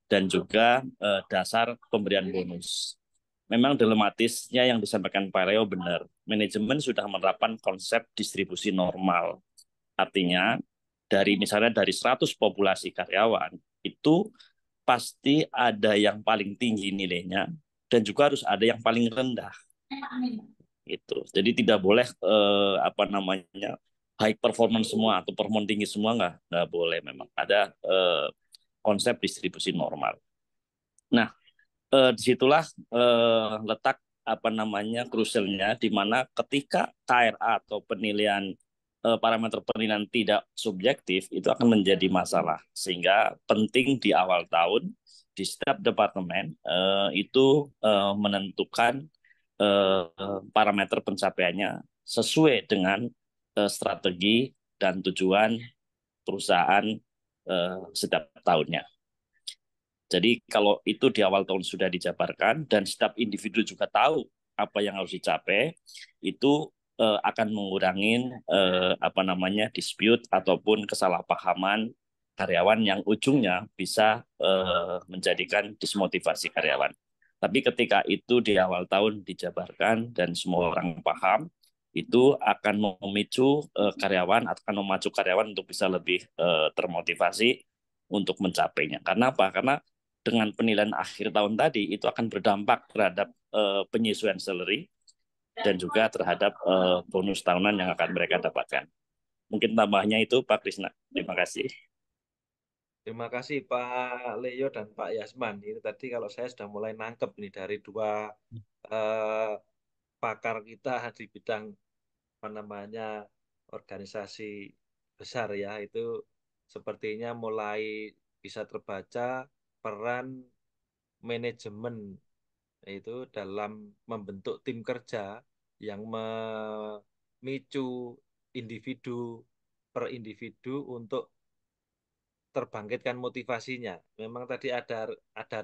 dan juga dasar pemberian bonus. Memang dilematisnya yang disampaikan Pak Leo benar. Manajemen sudah menerapkan konsep distribusi normal. Artinya misalnya dari 100 populasi karyawan itu pasti ada yang paling tinggi nilainya dan juga harus ada yang paling rendah. Gitu. Jadi tidak boleh high performance semua atau performance tinggi semua, nggak boleh. Memang ada konsep distribusi normal. Nah, disitulah letak krusialnya, di mana ketika KRA atau penilaian parameter penilaian tidak subjektif itu akan menjadi masalah, sehingga penting di awal tahun di setiap departemen itu menentukan parameter pencapaiannya sesuai dengan strategi dan tujuan perusahaan setiap tahunnya. Jadi kalau itu di awal tahun sudah dijabarkan dan setiap individu juga tahu apa yang harus dicapai, itu akan mengurangi dispute ataupun kesalahpahaman karyawan yang ujungnya bisa menjadikan dismotivasi karyawan. Tapi ketika itu di awal tahun dijabarkan dan semua orang paham, itu akan memicu karyawan, akan memacu karyawan untuk bisa lebih termotivasi untuk mencapainya. Karena apa? Karena dengan penilaian akhir tahun tadi itu akan berdampak terhadap penyesuaian salary dan juga terhadap bonus tahunan yang akan mereka dapatkan. Mungkin tambahnya itu Pak Krisna. Terima kasih. Terima kasih Pak Leo dan Pak Yasman. Ini tadi kalau saya sudah mulai nangkep nih dari dua pakar kita di bidang organisasi besar ya, itu sepertinya mulai bisa terbaca peran manajemen itu dalam membentuk tim kerja yang memicu individu per individu untuk terbangkitkan motivasinya. Memang tadi ada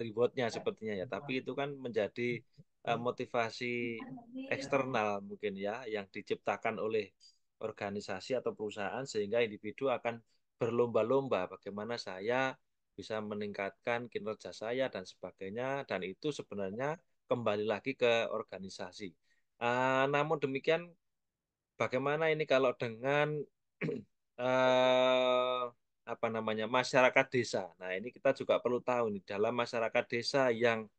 rewardnya sepertinya ya, tapi itu kan menjadi motivasi eksternal mungkin ya, yang diciptakan oleh organisasi atau perusahaan sehingga individu akan berlomba-lomba bagaimana saya bisa meningkatkan kinerja saya dan sebagainya, dan itu sebenarnya kembali lagi ke organisasi. Namun demikian, bagaimana ini kalau dengan masyarakat desa. Nah, ini kita juga perlu tahu nih, dalam masyarakat desa yang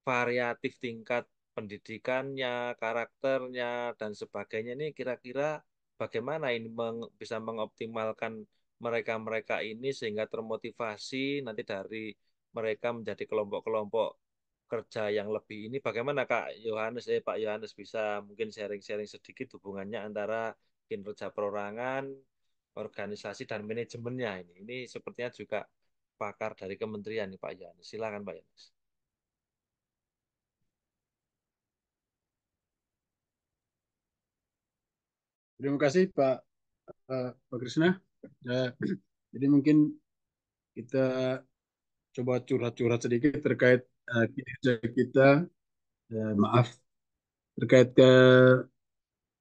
variatif tingkat pendidikannya, karakternya dan sebagainya, ini kira-kira bagaimana ini bisa mengoptimalkan mereka-mereka ini sehingga termotivasi nanti dari mereka menjadi kelompok-kelompok kerja yang lebih ini. Bagaimana Pak Yohanes bisa mungkin sharing-sharing sedikit hubungannya antara kinerja perorangan, organisasi dan manajemennya ini. Ini sepertinya juga pakar dari kementerian nih Pak Yohanes. Silakan Pak Yohanes. Terima kasih Pak Krisna. Jadi mungkin kita coba curhat-curhat sedikit terkait kinerja kita. Maaf, terkait ke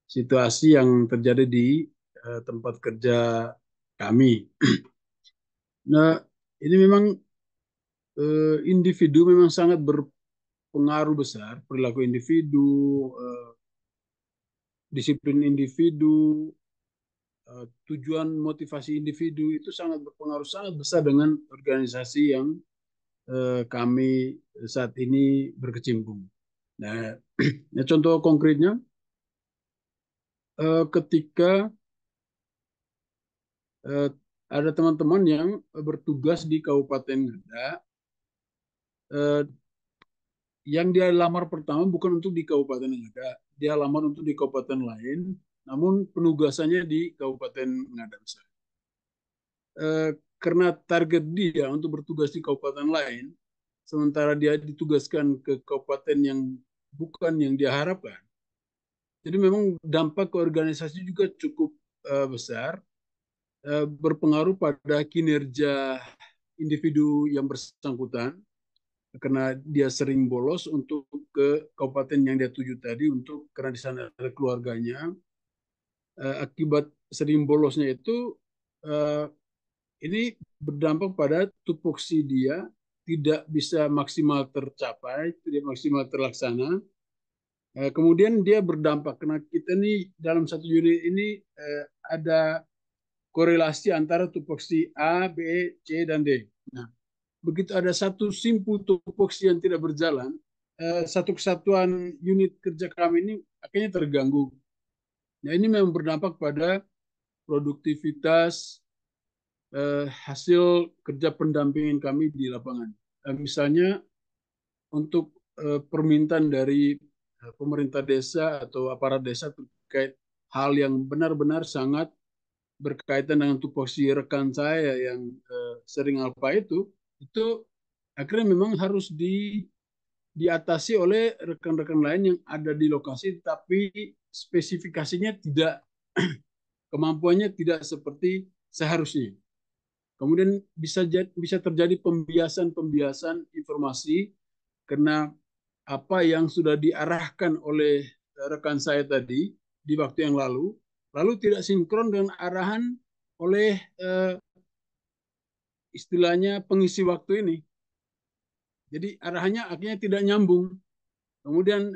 situasi yang terjadi di tempat kerja kami. Nah, ini memang individu memang sangat berpengaruh besar, perilaku individu, disiplin individu, tujuan motivasi individu itu sangat berpengaruh sangat besar dengan organisasi yang kami saat ini berkecimpung. Nah, contoh konkretnya ketika ada teman-teman yang bertugas di Kabupaten Ngada, yang dia lamar pertama bukan untuk di Kabupaten Ngada, dia lamar untuk di kabupaten lain, namun penugasannya di Kabupaten Ngada. Karena target dia untuk bertugas di kabupaten lain, sementara dia ditugaskan ke kabupaten yang bukan yang dia harapkan. Jadi memang dampak ke organisasi juga cukup besar, berpengaruh pada kinerja individu yang bersangkutan, karena dia sering bolos untuk ke kabupaten yang dia tuju tadi karena di sana ada keluarganya. Akibat sering bolosnya itu ini berdampak pada tupoksi dia tidak bisa maksimal tercapai, tidak maksimal terlaksana. Kemudian dia berdampak karena kita nih dalam satu unit ini ada korelasi antara tupoksi A, B, C, dan D. Nah, begitu ada satu simpul tupoksi yang tidak berjalan, satu kesatuan unit kerja kami ini akhirnya terganggu. Nah, ini memang berdampak pada produktivitas hasil kerja pendampingan kami di lapangan. Misalnya untuk permintaan dari pemerintah desa atau aparat desa terkait hal yang benar-benar sangat berkaitan dengan tupoksi rekan saya yang sering alpa itu akhirnya memang harus diatasi oleh rekan-rekan lain yang ada di lokasi, tapi spesifikasinya tidak, kemampuannya tidak seperti seharusnya. Kemudian bisa terjadi pembiasan informasi karena apa yang sudah diarahkan oleh rekan saya tadi di waktu yang lalu tidak sinkron dengan arahan oleh istilahnya pengisi waktu ini. Jadi arahannya akhirnya tidak nyambung. Kemudian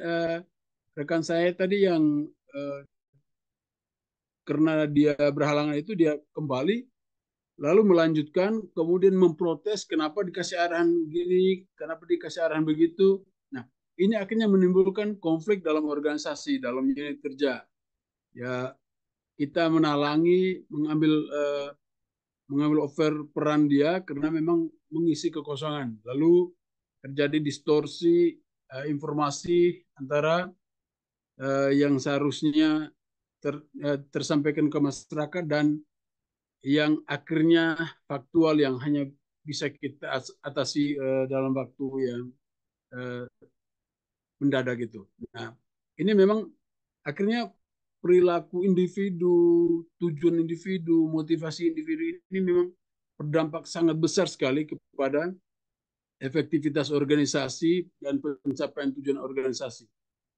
rekan saya tadi yang karena dia berhalangan itu dia kembali lalu melanjutkan kemudian memprotes kenapa dikasih arahan gini, kenapa dikasih arahan begitu. Nah, ini akhirnya menimbulkan konflik dalam organisasi, dalam unit kerja. Ya, kita menalangi mengambil over peran dia karena memang mengisi kekosongan. Lalu terjadi distorsi informasi antara yang seharusnya tersampaikan ke masyarakat dan yang akhirnya faktual yang hanya bisa kita atasi dalam waktu yang mendadak gitu. Nah, ini memang akhirnya perilaku individu, tujuan individu, motivasi individu ini memang berdampak sangat besar sekali kepada efektivitas organisasi dan pencapaian tujuan organisasi.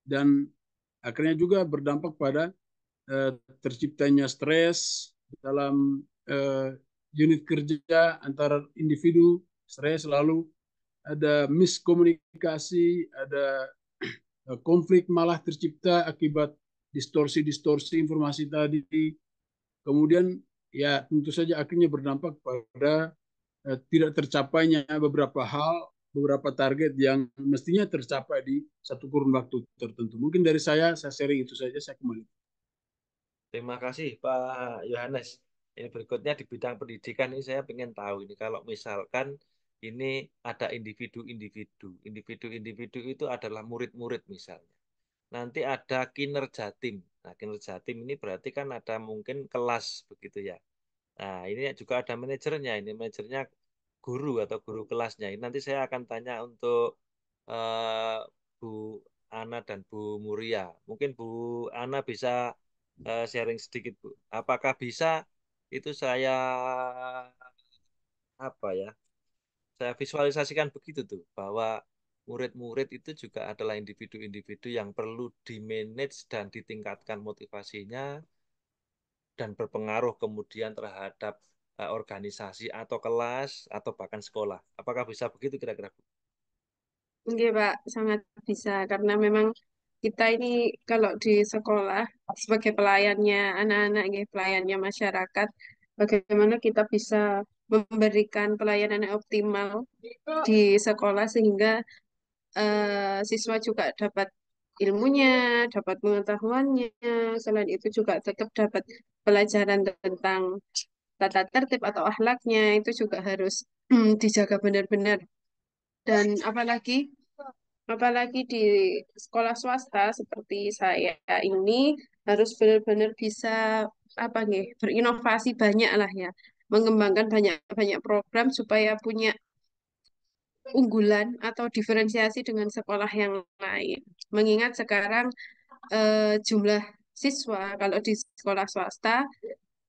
Dan akhirnya juga berdampak pada terciptanya stres dalam unit kerja antara individu, stres, lalu ada miskomunikasi, ada konflik malah tercipta akibat distorsi-distorsi informasi tadi. Kemudian ya tentu saja akhirnya berdampak pada tidak tercapainya beberapa hal, beberapa target yang mestinya tercapai di satu kurun waktu tertentu. Mungkin dari saya sharing itu saja, saya kembali. Terima kasih Pak Yohanes. Ini berikutnya di bidang pendidikan ini saya ingin tahu ini kalau misalkan ini ada individu-individu. Individu-individu itu adalah murid-murid misalnya. Nanti ada kinerja tim. Nah, kinerja tim ini berarti kan ada mungkin kelas begitu ya. Nah, ini juga ada manajernya. Ini manajernya guru atau guru kelasnya. Ini nanti saya akan tanya untuk eh, Bu Ana dan Bu Muria. Mungkin Bu Ana bisa sharing sedikit, Bu. Apakah bisa itu saya apa ya? Saya visualisasikan begitu tuh bahwa murid-murid itu juga adalah individu-individu yang perlu di-manage dan ditingkatkan motivasinya dan berpengaruh kemudian terhadap organisasi atau kelas atau bahkan sekolah. Apakah bisa begitu kira-kira, Bu? Oke, Pak, sangat bisa karena memang kita ini kalau di sekolah sebagai pelayannya anak-anak, nggih, pelayannya masyarakat, bagaimana kita bisa memberikan pelayanan yang optimal di sekolah sehingga siswa juga dapat ilmunya, dapat pengetahuannya, selain itu juga tetap dapat pelajaran tentang tata tertib atau akhlaknya, itu juga harus dijaga benar-benar. Dan apalagi di sekolah swasta seperti saya ini harus benar-benar bisa apa nih berinovasi banyak lah ya, mengembangkan banyak-banyak program supaya punya unggulan atau diferensiasi dengan sekolah yang lain. Mengingat sekarang jumlah siswa kalau di sekolah swasta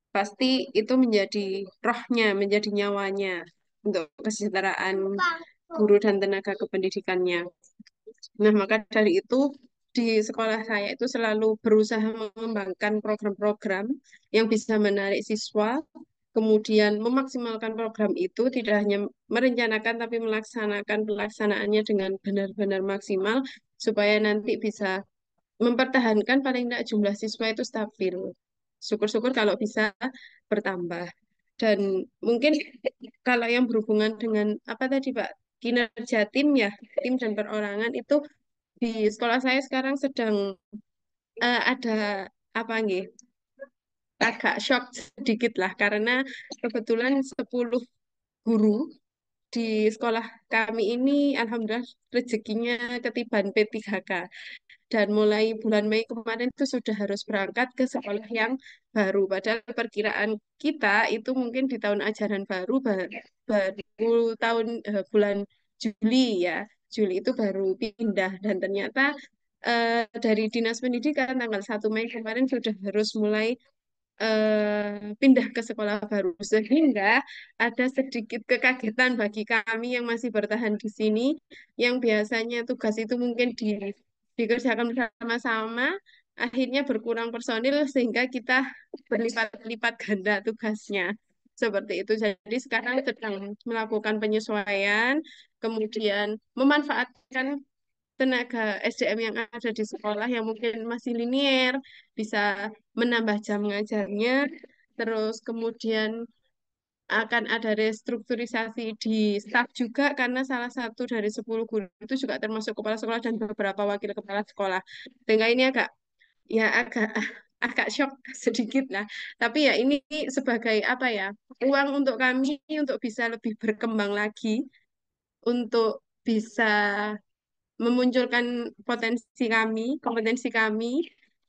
pasti itu menjadi rohnya, menjadi nyawanya untuk kesejahteraan guru dan tenaga kependidikannya. Nah, maka dari itu di sekolah saya itu selalu berusaha mengembangkan program-program yang bisa menarik siswa, kemudian memaksimalkan program itu tidak hanya merencanakan tapi melaksanakan pelaksanaannya dengan benar-benar maksimal supaya nanti bisa mempertahankan paling tidak jumlah siswa itu stabil. Syukur-syukur kalau bisa bertambah. Dan mungkin kalau yang berhubungan dengan apa tadi Pak, kinerja tim ya, tim dan perorangan itu di sekolah saya sekarang sedang ada apa nggih? Agak shock sedikit lah karena kebetulan 10 guru di sekolah kami ini alhamdulillah rezekinya ketiban P3K. Dan mulai bulan Mei kemarin itu sudah harus berangkat ke sekolah yang baru. Padahal perkiraan kita itu mungkin di tahun ajaran baru tahun bulan Juli ya. Juli itu baru pindah dan ternyata dari Dinas Pendidikan tanggal 1 Mei kemarin sudah harus mulai pindah ke sekolah baru, sehingga ada sedikit kekagetan bagi kami yang masih bertahan di sini, yang biasanya tugas itu mungkin dikerjakan bersama-sama, akhirnya berkurang personil sehingga kita berlipat-lipat ganda tugasnya. Seperti itu. Jadi sekarang sedang melakukan penyesuaian, kemudian memanfaatkan tenaga SDM yang ada di sekolah yang mungkin masih linier, bisa menambah jam ngajarnya, terus kemudian akan ada restrukturisasi di staf juga karena salah satu dari 10 guru itu juga termasuk kepala sekolah dan beberapa wakil kepala sekolah. Sehingga ini agak agak shock sedikit lah. Tapi ya ini sebagai apa ya, uang untuk kami untuk bisa lebih berkembang lagi, untuk bisa memunculkan potensi kami, kompetensi kami,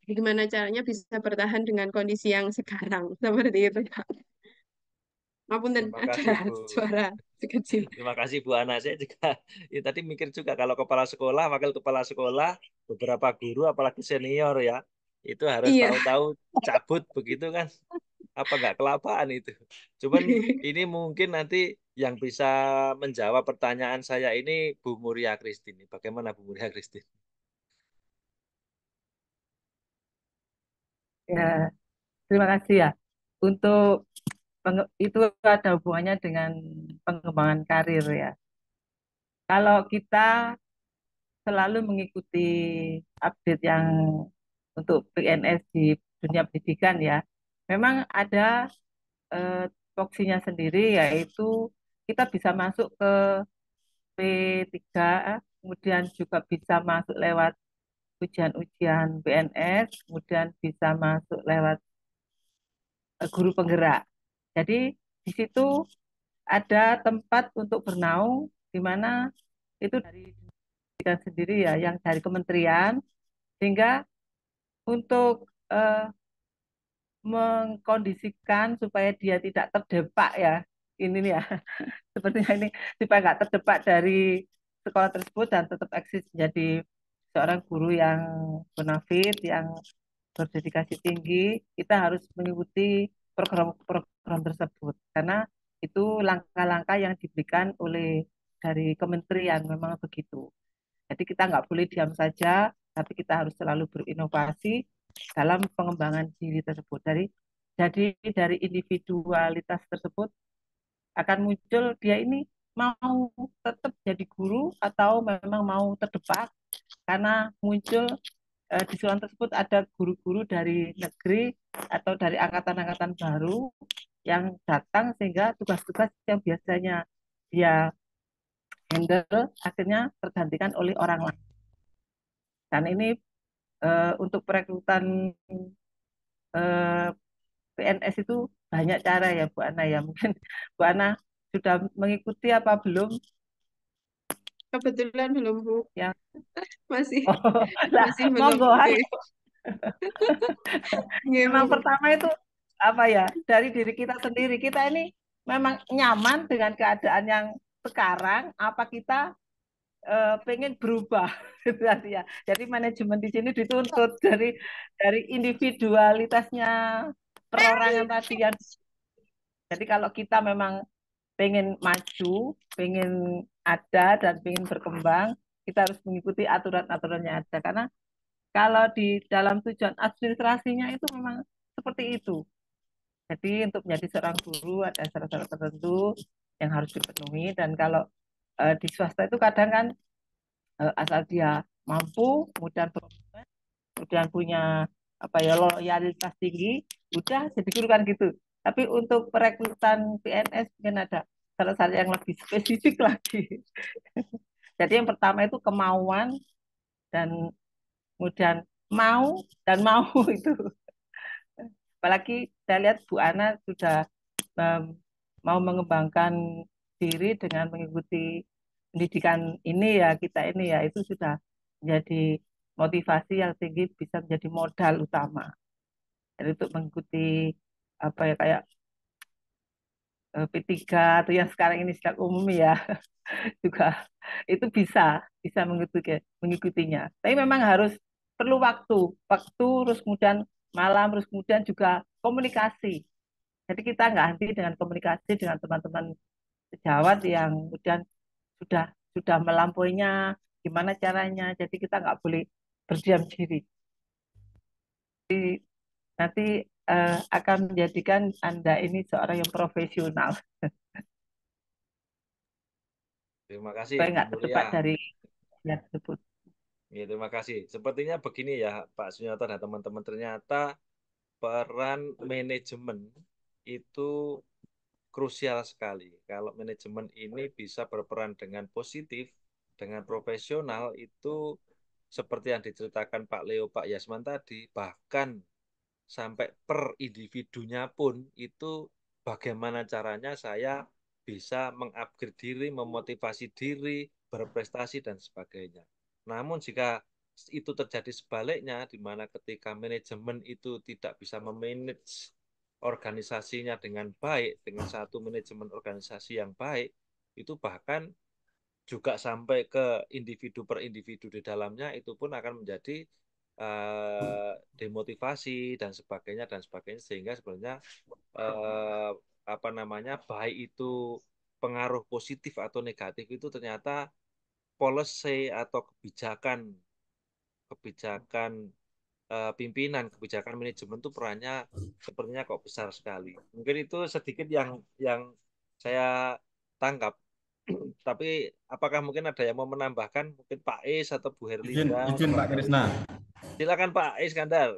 gimana caranya bisa bertahan dengan kondisi yang sekarang. Seperti itu, Pak. Maupun Terima ada kasih Bu. suara kecil. Terima kasih Bu Ana. Saya juga ya, tadi mikir juga kalau kepala sekolah, wakil kepala sekolah, beberapa guru, apalagi senior ya, itu harus Iya. tahu-tahu cabut begitu kan? Apa nggak kelapaan itu? Cuman ini mungkin nanti yang bisa menjawab pertanyaan saya ini Bu Muria Christine. Bagaimana Bu Muria Christine? Ya, terima kasih ya. Untuk itu ada hubungannya dengan pengembangan karir ya. Kalau kita selalu mengikuti update yang untuk PNS di dunia pendidikan ya, memang ada eh, voksinya sendiri, yaitu kita bisa masuk ke P3, kemudian juga bisa masuk lewat ujian-ujian PNS, kemudian bisa masuk lewat guru penggerak. Jadi di situ ada tempat untuk bernaung, di mana itu dari pendidikan sendiri ya, yang dari kementerian, sehingga untuk mengkondisikan supaya dia tidak terdepak ya, ini nih ya, sepertinya ini supaya nggak terdepak dari sekolah tersebut dan tetap eksis menjadi seorang guru yang bonafit, yang berdedikasi tinggi, kita harus mengikuti program-program tersebut karena itu langkah-langkah yang diberikan oleh dari kementerian memang begitu. Jadi kita nggak boleh diam saja, tapi kita harus selalu berinovasi dalam pengembangan diri tersebut. Dari individualitas tersebut akan muncul dia ini mau tetap jadi guru atau memang mau terdepak karena muncul di Sulan tersebut ada guru-guru dari negeri atau dari angkatan-angkatan baru yang datang sehingga tugas-tugas yang biasanya dia handle akhirnya tergantikan oleh orang lain. Dan ini untuk perekrutan PNS itu banyak cara ya Bu Ana ya. Mungkin Bu Ana sudah mengikuti apa belum? Kebetulan belum, Bu. Yang Masih lah, masih belum. monggo ayo. Nggih, Memang Bu. pertama itu apa ya, dari diri kita sendiri, kita ini memang nyaman dengan keadaan yang sekarang, apa kita pengen berubah gitu ya. Jadi manajemen di sini dituntut dari individualitasnya perorangan tadi yang. Jadi kalau kita memang pengen maju, pengen ada dan pengen berkembang, kita harus mengikuti aturan-aturan yang ada. Karena kalau di dalam tujuan administrasinya itu memang seperti itu. Jadi untuk menjadi seorang guru ada syarat-syarat tertentu yang harus dipenuhi. Dan kalau di swasta itu kadang kan asal dia mampu, kemudian punya apa ya loyalitas tinggi, udah jadi guru kan gitu. Tapi untuk perekrutan PNS mungkin ada syarat-syarat yang lebih spesifik lagi. Jadi yang pertama itu kemauan dan kemudian mau dan mau itu. Apalagi saya lihat Bu Ana sudah um, mau mengembangkan diri dengan mengikuti pendidikan ini ya, kita ini ya, itu sudah menjadi motivasi yang tinggi, bisa menjadi modal utama. Jadi untuk mengikuti apa ya kayak P3 atau yang sekarang ini sedang umum ya juga itu bisa mengikutinya. Tapi memang harus perlu waktu terus kemudian malam, terus kemudian juga komunikasi. Jadi kita nggak henti dengan komunikasi dengan teman-teman sejawat yang kemudian sudah sudah melampauinya gimana caranya. Jadi kita nggak boleh berdiam diri. Nanti akan menjadikan Anda ini seorang yang profesional. Terima kasih, Supaya Bu nggak Mulia. terjebak dari yang tersebut. Ya, terima kasih. Sepertinya begini ya, Pak Sunyoto dan teman-teman. Ternyata peran manajemen itu krusial sekali. Kalau manajemen ini bisa berperan dengan positif, dengan profesional, itu seperti yang diceritakan Pak Leo, Pak Yasman tadi, bahkan sampai per individunya pun itu bagaimana caranya saya bisa mengupgrade diri, memotivasi diri, berprestasi dan sebagainya. Namun jika itu terjadi sebaliknya, di mana ketika manajemen itu tidak bisa memanage organisasinya dengan baik, dengan satu manajemen organisasi yang baik, itu bahkan juga sampai ke individu per individu di dalamnya, itu pun akan menjadi demotivasi dan sebagainya sehingga sebenarnya eh, apa namanya baik itu pengaruh positif atau negatif itu ternyata policy atau kebijakan kebijakan pimpinan, kebijakan manajemen itu perannya sepertinya kok besar sekali. Mungkin itu sedikit yang saya tangkap. Tapi apakah mungkin ada yang mau menambahkan? Mungkin Pak Is atau Bu Herlinda Izin Pak atau Krisna. silakan Pak Iskandar.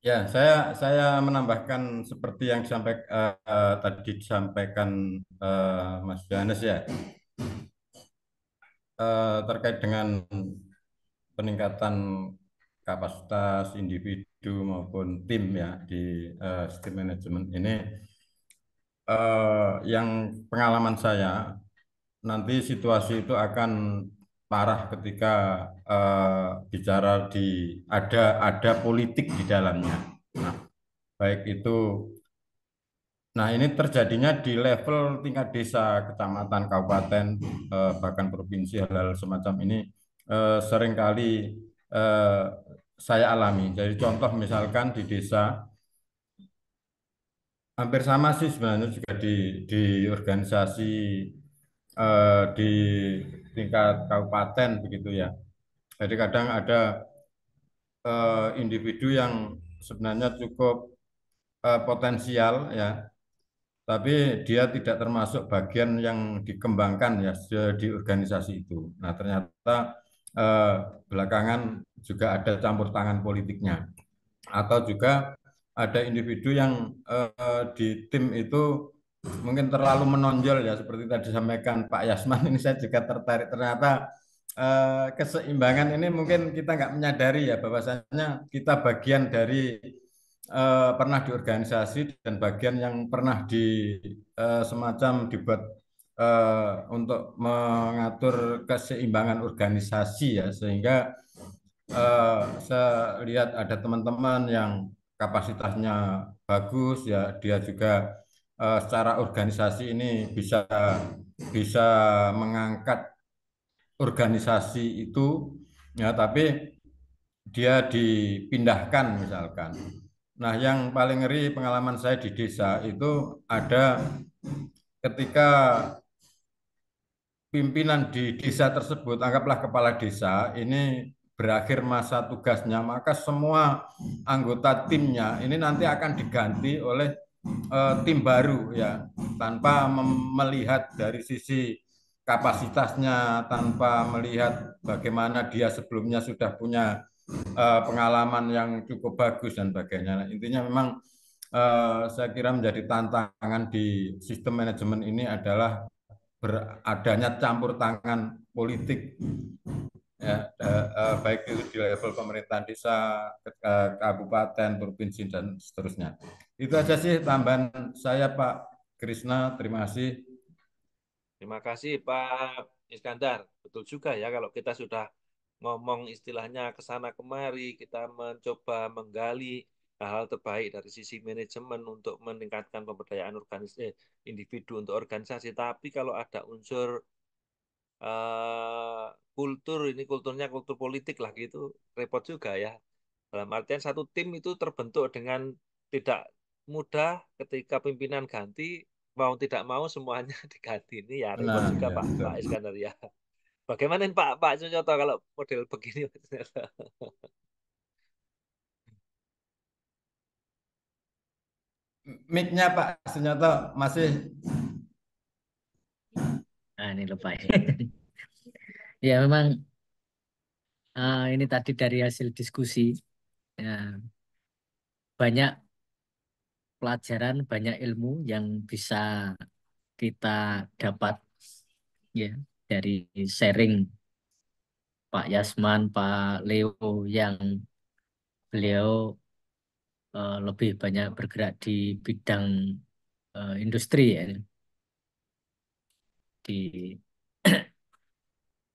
Ya, saya menambahkan seperti yang tadi disampaikan Mas Johannes ya, terkait dengan peningkatan kapasitas individu maupun tim ya di sistem manajemen ini. Yang pengalaman saya nanti situasi itu akan parah ketika bicara ada politik di dalamnya. Nah, baik itu. Nah, ini terjadinya di level tingkat desa, kecamatan, kabupaten, bahkan provinsi, hal-hal semacam ini seringkali eh, saya alami. Jadi contoh misalkan di desa, hampir sama sih sebenarnya juga di organisasi di tingkat kabupaten begitu ya. Jadi kadang ada individu yang sebenarnya cukup potensial ya, tapi dia tidak termasuk bagian yang dikembangkan ya di organisasi itu. Nah, ternyata eh, belakangan juga ada campur tangan politiknya, atau juga ada individu yang di tim itu mungkin terlalu menonjol ya, seperti tadi disampaikan Pak Yasman. Ini saya juga tertarik, ternyata keseimbangan ini mungkin kita nggak menyadari ya, bahwasanya kita bagian dari pernah di organisasi dan bagian yang pernah semacam dibuat untuk mengatur keseimbangan organisasi ya, sehingga saya lihat ada teman-teman yang kapasitasnya bagus ya, dia juga secara organisasi ini bisa bisa mengangkat organisasi itu ya, tapi dia dipindahkan misalkan. Nah, yang paling ngeri pengalaman saya di desa itu ada ketika pimpinan di desa tersebut, anggaplah kepala desa, ini berakhir masa tugasnya, maka semua anggota timnya ini nanti akan diganti oleh tim baru ya, tanpa melihat dari sisi kapasitasnya, tanpa melihat bagaimana dia sebelumnya sudah punya pengalaman yang cukup bagus dan sebagainya. Nah, intinya memang saya kira menjadi tantangan di sistem manajemen ini adalah beradanya campur tangan politik ya, baik itu di level pemerintahan desa, kabupaten, provinsi dan seterusnya. Itu aja sih tambahan saya Pak Krisna, terima kasih. Terima kasih Pak Iskandar. Betul juga ya kalau kita sudah ngomong istilahnya ke sana kemari, kita mencoba menggali hal-hal terbaik dari sisi manajemen untuk meningkatkan pemberdayaan individu untuk organisasi. Tapi kalau ada unsur eh, kultur, ini kulturnya kultur politik lah gitu, repot juga ya. Dalam artian satu tim itu terbentuk dengan tidak mudah ketika pimpinan ganti, mau tidak mau semuanya diganti. Ini ya repot Nah, juga ya, Pak betul. Pak Iskandar ya. Bagaimana nih, Pak Sunyoto kalau model begini? Mic-nya Pak Sunyoto masih Nah, ini lupa. Ya memang ini tadi dari hasil diskusi ya, banyak pelajaran, banyak ilmu yang bisa kita dapat ya dari sharing Pak Yasman, Pak Leo yang beliau lebih banyak bergerak di bidang industri ya. Di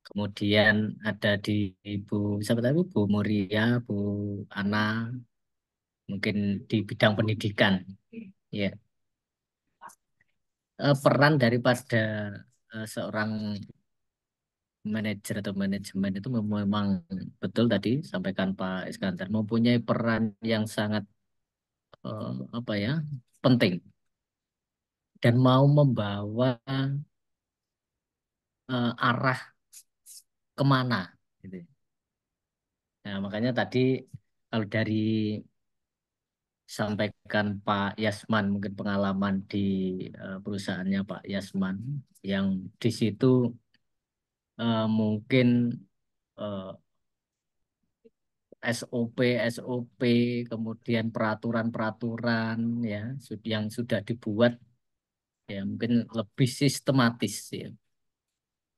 kemudian ada di Ibu siapa tadi Bu Muria, Bu Ana, mungkin di bidang pendidikan. Ya, peran daripada seorang manajer atau manajemen itu memang betul tadi sampaikan Pak Iskandar mempunyai peran yang sangat apa ya penting dan mau membawa arah kemana gitu. Nah, makanya tadi kalau dari sampaikan Pak Yasman mungkin pengalaman di perusahaannya Pak Yasman yang di situ mungkin eh, SOP SOP kemudian peraturan-peraturan ya yang sudah dibuat ya mungkin lebih sistematis ya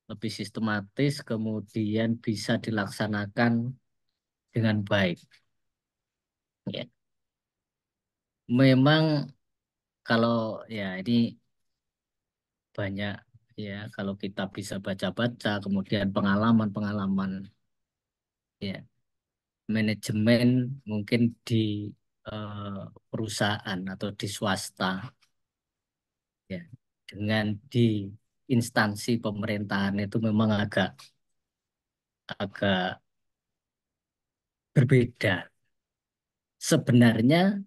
lebih sistematis kemudian bisa dilaksanakan dengan baik ya memang kalau ya ini banyak ya kalau kita bisa baca-baca kemudian pengalaman-pengalaman ya manajemen mungkin di eh, perusahaan atau di swasta ya dengan di instansi pemerintahan itu memang agak agak berbeda. Sebenarnya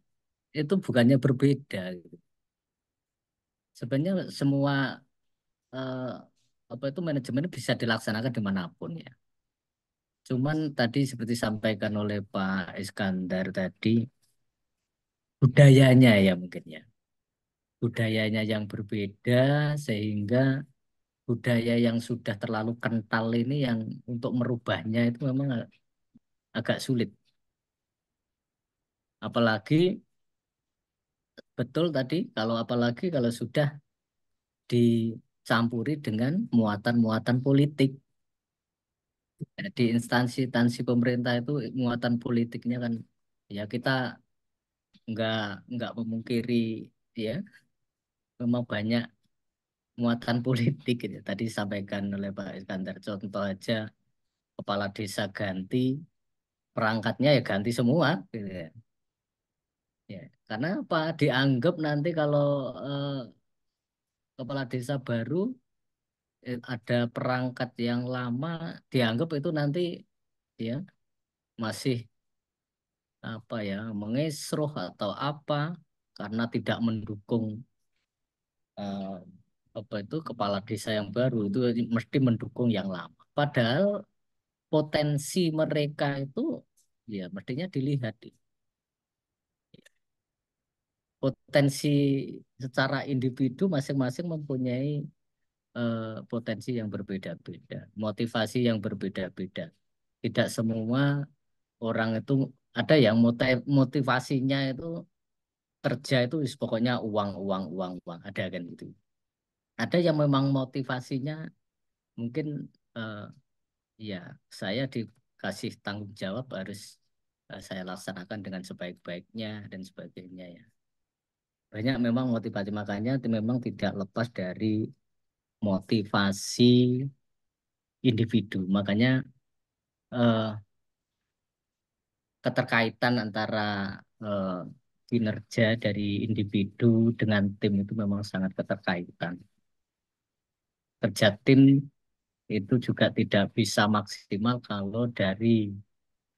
itu bukannya berbeda, gitu. Sebenarnya semua eh, apa itu manajemen bisa dilaksanakan dimanapun ya. Cuman tadi seperti sampaikan oleh Pak Iskandar tadi budayanya ya mungkin ya. Budayanya yang berbeda sehingga budaya yang sudah terlalu kental ini yang untuk merubahnya itu memang agak sulit. Apalagi betul tadi kalau apalagi kalau sudah dicampuri dengan muatan-muatan politik. Di instansi-instansi pemerintah itu muatan politiknya kan ya kita nggak nggak memungkiri ya memang banyak muatan politik gitu. Tadi disampaikan oleh Pak Iskandar contoh aja kepala desa ganti perangkatnya ya ganti semua gitu ya. Ya, karena apa dianggap nanti kalau eh, kepala desa baru ada perangkat yang lama dianggap itu nanti ya masih apa ya mengesruh atau apa karena tidak mendukung eh, apa itu kepala desa yang baru itu mesti mendukung yang lama. Padahal potensi mereka itu ya mestinya dilihat potensi secara individu masing-masing mempunyai potensi yang berbeda-beda, motivasi yang berbeda-beda. Tidak semua orang itu ada yang motivasinya itu kerja itu pokoknya uang, uang, uang, uang. Ada kan gitu. Ada yang memang motivasinya mungkin eh, ya saya dikasih tanggung jawab harus saya laksanakan dengan sebaik-baiknya dan sebagainya ya. Banyak memang motivasi makanya itu memang tidak lepas dari motivasi individu. Makanya eh, keterkaitan antara eh, kinerja dari individu dengan tim itu memang sangat keterkaitan. Kerja tim itu juga tidak bisa maksimal kalau dari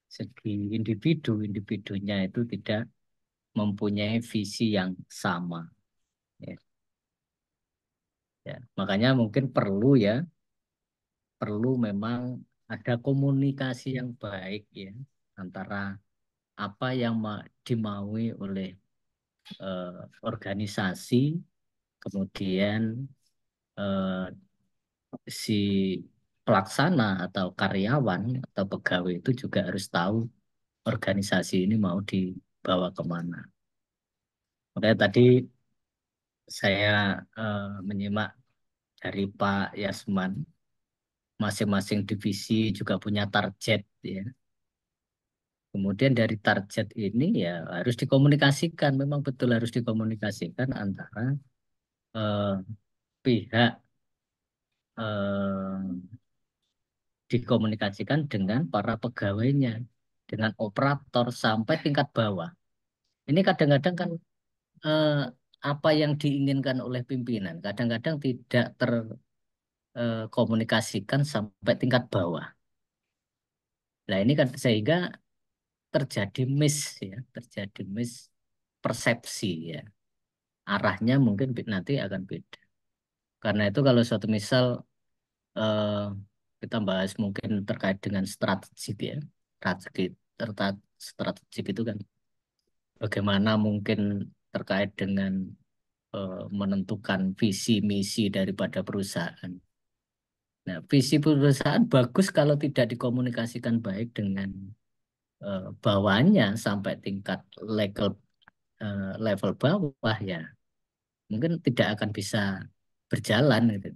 segi individu, individunya itu tidak mempunyai visi yang sama. Ya. Ya, makanya mungkin perlu memang ada komunikasi yang baik ya antara apa yang dimaui oleh organisasi, kemudian si pelaksana atau karyawan atau pegawai itu juga harus tahu organisasi ini mau dibawa kemana. Makanya tadi saya menyimak dari Pak Yasman, masing-masing divisi juga punya target ya. Kemudian dari target ini ya harus dikomunikasikan, memang betul harus dikomunikasikan antara pihak dikomunikasikan dengan para pegawainya, dengan operator sampai tingkat bawah. Ini kadang-kadang kan apa yang diinginkan oleh pimpinan kadang-kadang tidak terkomunikasikan sampai tingkat bawah. Nah ini kan sehingga terjadi persepsi ya. Arahnya mungkin nanti akan beda. Karena itu kalau suatu misal kita bahas mungkin terkait dengan strategik ya. Strategik itu kan bagaimana mungkin terkait dengan menentukan visi misi daripada perusahaan. Nah, visi perusahaan bagus kalau tidak dikomunikasikan baik dengan bawahannya sampai tingkat level bawah ya. Mungkin tidak akan bisa berjalan gitu.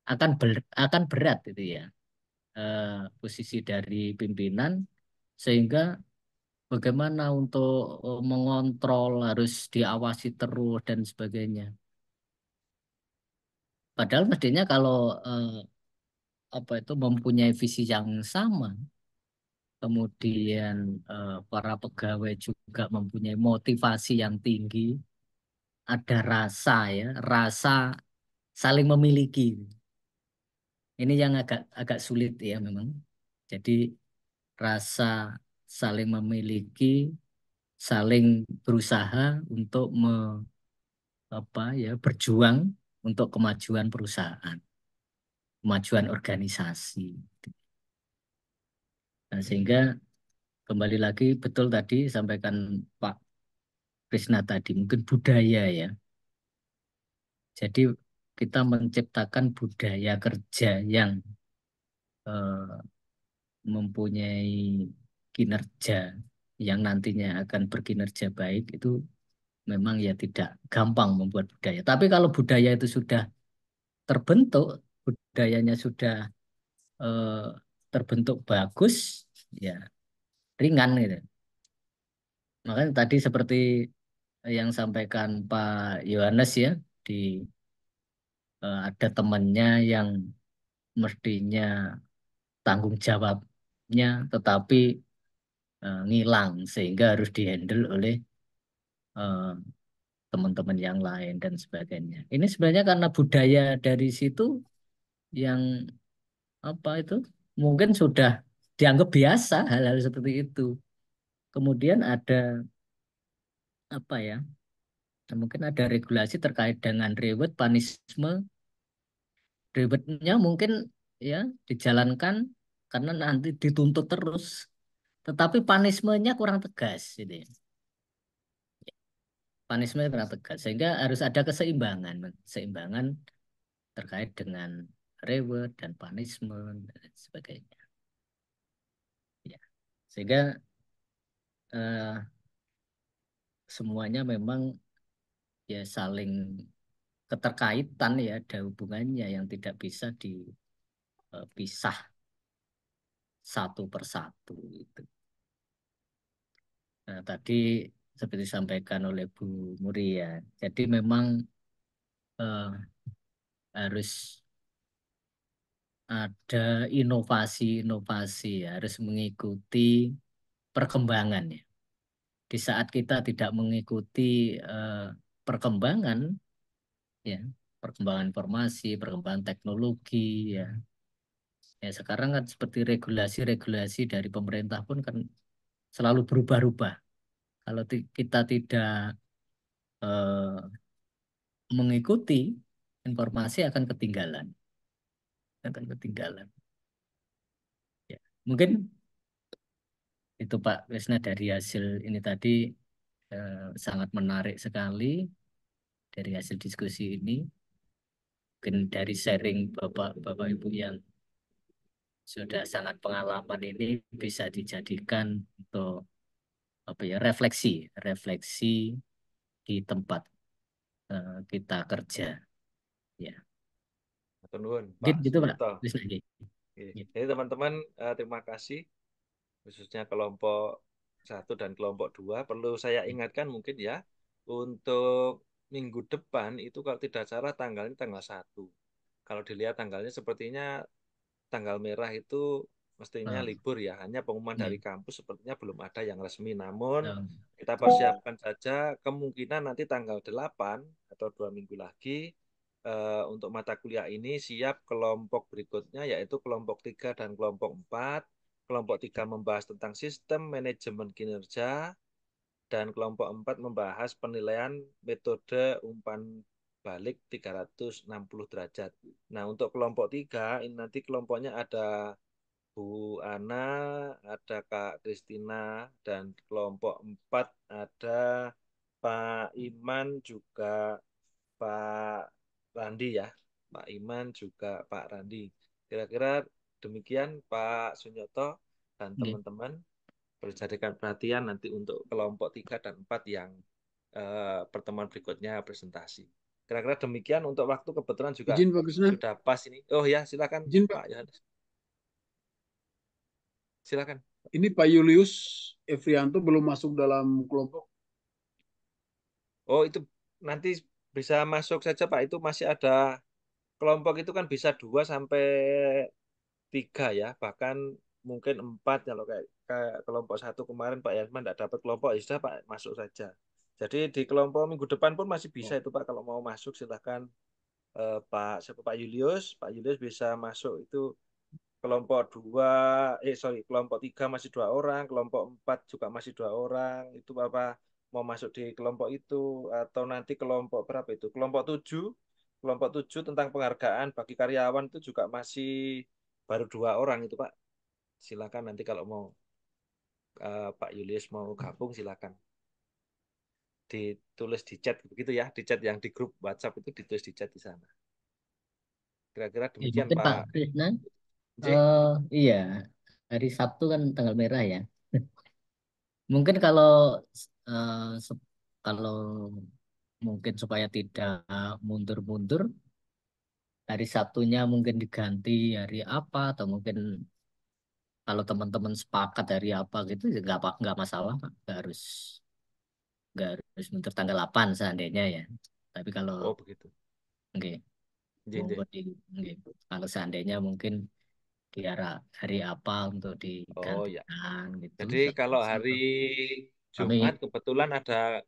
Akan berat itu ya. Posisi dari pimpinan sehingga bagaimana untuk mengontrol harus diawasi terus dan sebagainya. Padahal mestinya kalau mempunyai visi yang sama, kemudian para pegawai juga mempunyai motivasi yang tinggi, ada rasa saling memiliki. Ini yang agak sulit ya memang. Jadi rasa saling memiliki, saling berusaha untuk berjuang untuk kemajuan perusahaan, kemajuan organisasi. Nah, sehingga kembali lagi betul tadi sampaikan Pak Krisna tadi, mungkin budaya ya. Jadi kita menciptakan budaya kerja yang mempunyai kinerja yang nantinya akan berkinerja baik itu memang ya tidak gampang membuat budaya. Tapi kalau budaya itu sudah terbentuk, budayanya sudah terbentuk bagus, ya ringan gitu. Makanya tadi seperti yang sampaikan Pak Yohanes ya, ada temannya yang mestinya tanggung jawabnya tetapi ngilang sehingga harus dihandle oleh teman-teman yang lain dan sebagainya. Ini sebenarnya karena budaya dari situ yang mungkin sudah dianggap biasa hal-hal seperti itu. Kemudian ada mungkin ada regulasi terkait dengan reward, punishment. Rewardnya mungkin ya dijalankan karena nanti dituntut terus, tetapi punishment-nya kurang tegas, gitu ya. Punishment kurang tegas, sehingga harus ada keseimbangan terkait dengan reward dan punishment dan sebagainya. Ya, sehingga semuanya memang ya saling keterkaitan ya, ada hubungannya yang tidak bisa dipisah satu persatu itu. Nah, tadi seperti disampaikan oleh Bu Muria, jadi memang harus ada inovasi-inovasi, harus mengikuti perkembangan ya. Di saat kita tidak mengikuti perkembangan ya, perkembangan informasi, perkembangan teknologi ya. Ya sekarang kan seperti regulasi-regulasi dari pemerintah pun kan selalu berubah-ubah. Kalau kita tidak mengikuti, informasi akan ketinggalan. Ya. Mungkin itu Pak Krisna dari hasil ini tadi sangat menarik sekali dari hasil diskusi ini. Mungkin dari sharing Bapak Ibu yang sudah sangat pengalaman ini bisa dijadikan untuk refleksi di tempat kita kerja. Ya, Matur nuwun, mungkin Pak gitu Pak Sunyoto. Krisna. Oke. Jadi teman-teman, terima kasih khususnya kelompok 1 dan kelompok 2. Perlu saya ingatkan mungkin ya, untuk minggu depan itu kalau tidak salah tanggalnya tanggal 1. Kalau dilihat tanggalnya sepertinya tanggal merah itu mestinya libur ya, hanya pengumuman dari kampus sepertinya belum ada yang resmi. Namun kita persiapkan saja kemungkinan nanti tanggal 8 atau 2 minggu lagi untuk mata kuliah ini siap kelompok berikutnya, yaitu kelompok 3 dan kelompok 4. Kelompok 3 membahas tentang sistem manajemen kinerja, dan kelompok 4 membahas penilaian metode umpan balik 360 derajat. Nah, untuk kelompok 3, ini nanti kelompoknya ada Bu Ana, ada Kak Kristina, dan kelompok 4 ada Pak Iman juga Pak Randi ya. Pak Iman juga Pak Randi. Kira-kira demikian Pak Sunyoto dan teman-teman. Berjadikan perhatian nanti untuk kelompok 3 dan 4 yang pertemuan berikutnya presentasi. Kira-kira demikian untuk waktu, kebetulan juga Izin Pak Krisna. sudah pas ini. Oh ya, silakan Izin Pak. Pak Yohanes. Silakan. Ini Pak Julius Efrianto belum masuk dalam kelompok. Oh, itu nanti bisa masuk saja Pak. Itu masih ada kelompok, itu kan bisa 2 sampai 3 ya. Bahkan mungkin 4 kalau kayak kelompok 1 kemarin Pak Yasman tidak dapat kelompok, ya sudah Pak, masuk saja. Jadi di kelompok minggu depan pun masih bisa itu Pak, kalau mau masuk silahkan. Pak Julius bisa masuk itu kelompok 2, kelompok 3 masih 2 orang, kelompok 4 juga masih 2 orang. Itu Bapak mau masuk di kelompok itu, atau nanti kelompok berapa itu? Kelompok 7 tentang penghargaan bagi karyawan itu juga masih baru 2 orang itu Pak. Silakan nanti kalau mau Pak Julius mau gabung silakan. Ditulis di chat begitu ya, di chat yang di grup WhatsApp itu ditulis di chat di sana. Kira-kira demikian mungkin Pak Pak. Krisna. J. Iya, hari Sabtu kan tanggal merah ya. Mungkin kalau kalau mungkin supaya tidak mundur-mundur, hari Sabtunya mungkin diganti hari apa, atau mungkin kalau teman-teman sepakat hari apa gitu ya nggak masalah Pak. Nggak harus mundur tanggal 8 seandainya ya. Tapi kalau Oh begitu. nggih, monggo nggih. Kalau seandainya mungkin di hari apa untuk Oh ya. digantikan gitu. Jadi kalau hari Jumat Kami kebetulan ada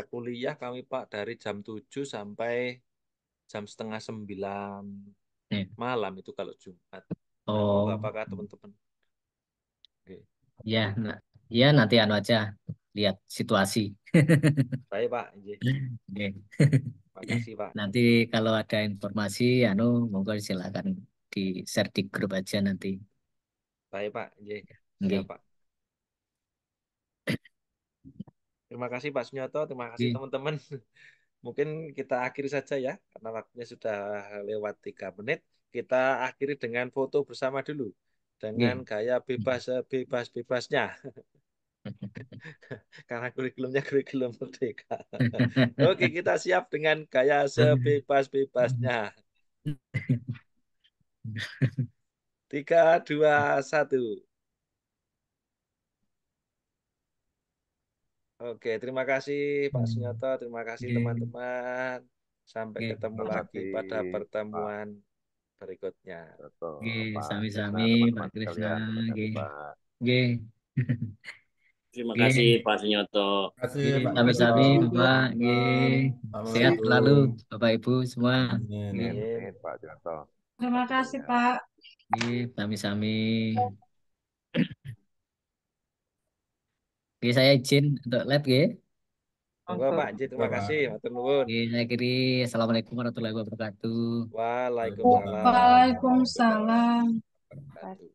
kuliah kami Pak dari jam 7 sampai jam setengah 9 malam itu kalau Jumat. Nah, monggo apakah teman-teman? Oke. Ya, ya nanti aja lihat situasi. Baik Pak. Oke. Makasih Pak. Nanti kalau ada informasi, monggo silakan di share di grup aja nanti. Baik Pak. Oke. Siap Pak. Terima kasih Pak Sunyoto, terima kasih teman-teman. Mungkin kita akhiri saja ya, karena waktunya sudah lewat 3 menit. Kita akhiri dengan foto bersama dulu, dengan gaya bebas-bebasnya. Karena kurikulumnya kurikulum merdeka. Oke, kita siap dengan gaya sebebas-bebasnya. 3, 2, 1. Oke, terima kasih Pak Sunyoto, terima kasih teman-teman. Sampai ketemu lagi pada pertemuan berikutnya. Sami-sami Pak Krisna. Terima kasih Pak Sunyoto. Sami-sami Bapak. Sehat selalu Bapak Ibu semua. Pak Sunyoto. Terima kasih Pak. Sami-sami. Oke, saya izin untuk lab ya. Monggo Pak Haji, terima kasih. Matur nuwun. Oke, saya kiri. Assalamualaikum warahmatullahi wabarakatuh. Waalaikumsalam. Waalaikumsalam. Wabarakatuh.